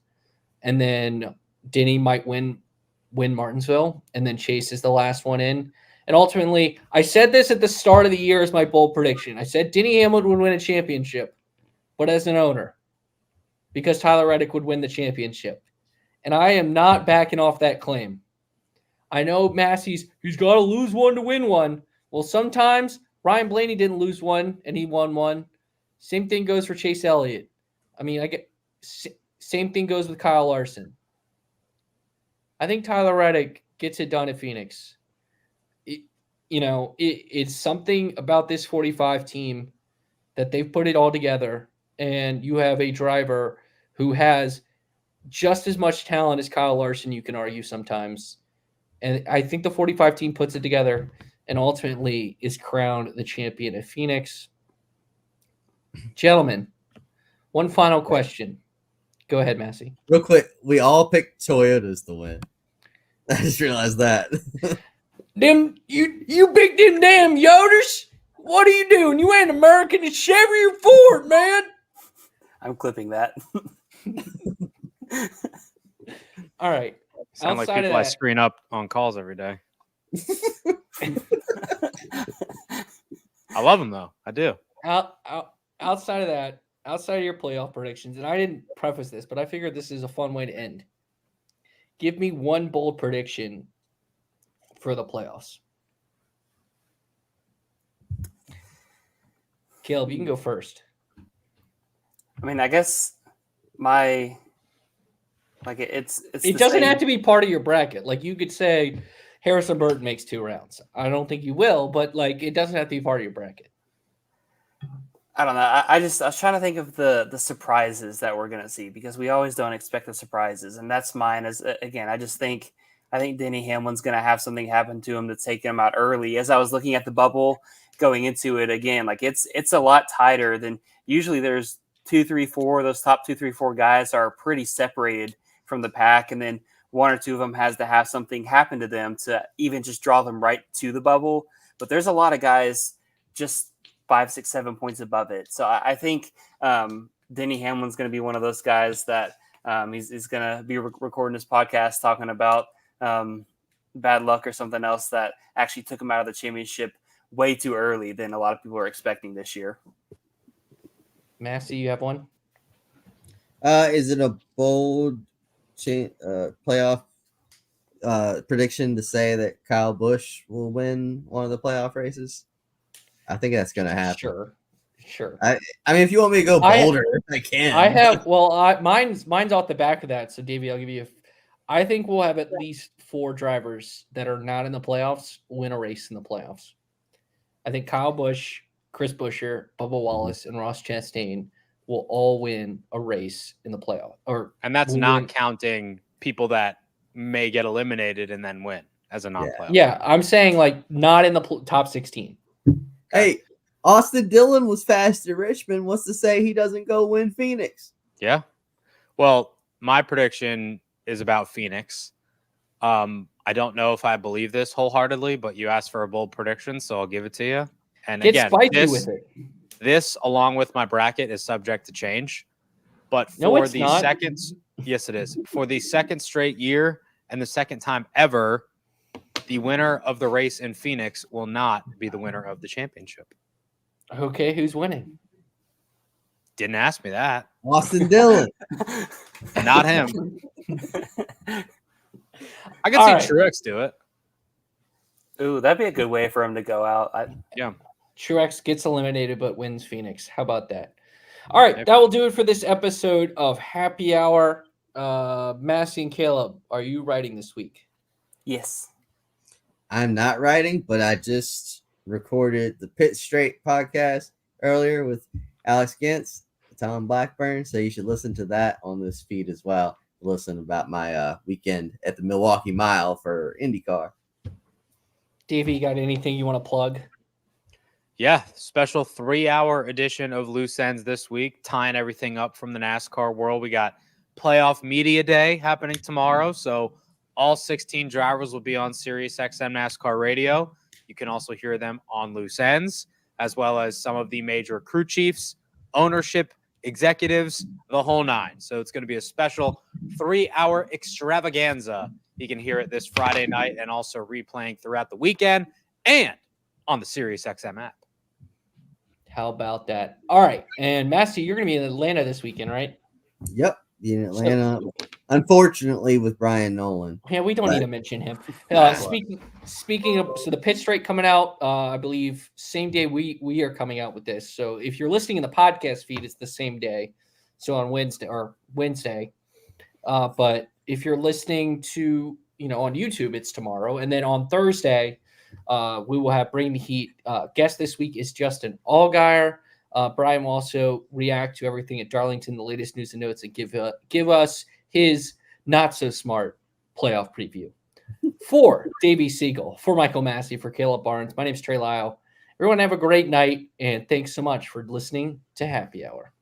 And then Denny might win Martinsville. And then Chase is the last one in. And ultimately, I said this at the start of the year as my bold prediction. I said Denny Hamlin would win a championship, but as an owner, because Tyler Reddick would win the championship. And I am not backing off that claim. I know Massie's, he's got to lose one to win one. Well, sometimes Ryan Blaney didn't lose one and he won one. Same thing goes for Chase Elliott. I mean, same thing goes with Kyle Larson. I think Tyler Reddick gets it done at Phoenix. It's something about this 45 team that they've put it all together, and you have a driver who has just as much talent as Kyle Larson, you can argue sometimes. And I think the 45 team puts it together and ultimately is crowned the champion of Phoenix. Gentlemen, one final question. Go ahead, Massie. Real quick, we all picked Toyotas to win. I just realized that. You picked them damn Yoders? What are you doing? You ain't American. It's Chevy or Ford, man. I'm clipping that. All right. Sound like people I screen up on calls every day. I love them though. I do. Outside of your playoff predictions, and I didn't preface this, but I figured this is a fun way to end. Give me one bold prediction for the playoffs. Caleb, you can go first. I mean, I guess it doesn't have to be part of your bracket. Like you could say Harrison Burton makes 2 rounds. I don't think you will, but it doesn't have to be part of your bracket. I don't know. I was trying to think of the surprises that we're going to see because we always don't expect the surprises. And that's mine again, I think Denny Hamlin's going to have something happen to him to take him out early. As I was looking at the bubble going into it again, it's a lot tighter than usually. There's 2, 3, 4. Those top 2, 3, 4 guys are pretty separated from the pack. And then 1 or 2 of them has to have something happen to them to even just draw them right to the bubble. But there's a lot of guys just 5, 6, 7 points above it. So I think Denny Hamlin's going to be one of those guys that he's going to be recording this podcast talking about bad luck or something else that actually took him out of the championship way too early than a lot of people are expecting this year. Massie, you have one? Is it a bold playoff prediction to say that Kyle Busch will win one of the playoff races? I think that's going to happen. Sure. I mean, if you want me to go bolder, I can. I have. Well, mine's off the back of that. So, Davey, I'll give you. I think we'll have at least 4 drivers that are not in the playoffs win a race in the playoffs. I think Kyle Busch, Chris Buescher, Bubba Wallace, and Ross Chastain will all win a race in the playoff. And that's not counting people that may get eliminated and then win as a non-playoff. Yeah, I'm saying not in the top 16. Hey, Austin Dillon was fast at Richmond. What's to say he doesn't go win Phoenix? Yeah. Well, my prediction is about Phoenix. I don't know if I believe this wholeheartedly, but you asked for a bold prediction, so I'll give it to you. And Get spicy with it. This, along with my bracket, is subject to change. But yes, it is. For the second straight year and the second time ever, the winner of the race in Phoenix will not be the winner of the championship. Okay, who's winning? Didn't ask me that. Austin Dillon. Not him. I can see Truex do it. Ooh, that'd be a good way for him to go out. Yeah. Truex gets eliminated but wins Phoenix. How about that? All right, that will do it for this episode of Happy Hour. Massie and Caleb, are you writing this week? Yes. I'm not writing, but I just recorded the Pit Straight podcast earlier with Alex Gintz, Tom Blackburn. So you should listen to that on this feed as well. Listen about my weekend at the Milwaukee Mile for IndyCar. Davey, you got anything you want to plug? Yeah, special 3-hour edition of Loose Ends this week, tying everything up from the NASCAR world. We got Playoff Media Day happening tomorrow, so all 16 drivers will be on Sirius XM NASCAR Radio. You can also hear them on Loose Ends, as well as some of the major crew chiefs, ownership, executives, the whole nine. So it's going to be a special 3-hour extravaganza. You can hear it this Friday night and also replaying throughout the weekend and on the Sirius XM app. How about that? All right. And Massie, you're going to be in Atlanta this weekend, right? Yep. In Atlanta. Unfortunately, with Brian Nolan. Yeah, we don't But- need to mention him. Speaking of, so the Pit Straight coming out, I believe same day we are coming out with this. So if you're listening in the podcast feed, it's the same day. So on Wednesday. But if you're listening to, on YouTube, it's tomorrow. And then on Thursday, we will have Bring the Heat. Guest this week is Justin Allgaier. Brian will also react to everything at Darlington, the latest news and notes, and give us his not so smart playoff preview. For Davey Segal, for Michael Massie, for Caleb Barnes, my name is Trey Lyle. Everyone have a great night, and thanks so much for listening to Happy Hour.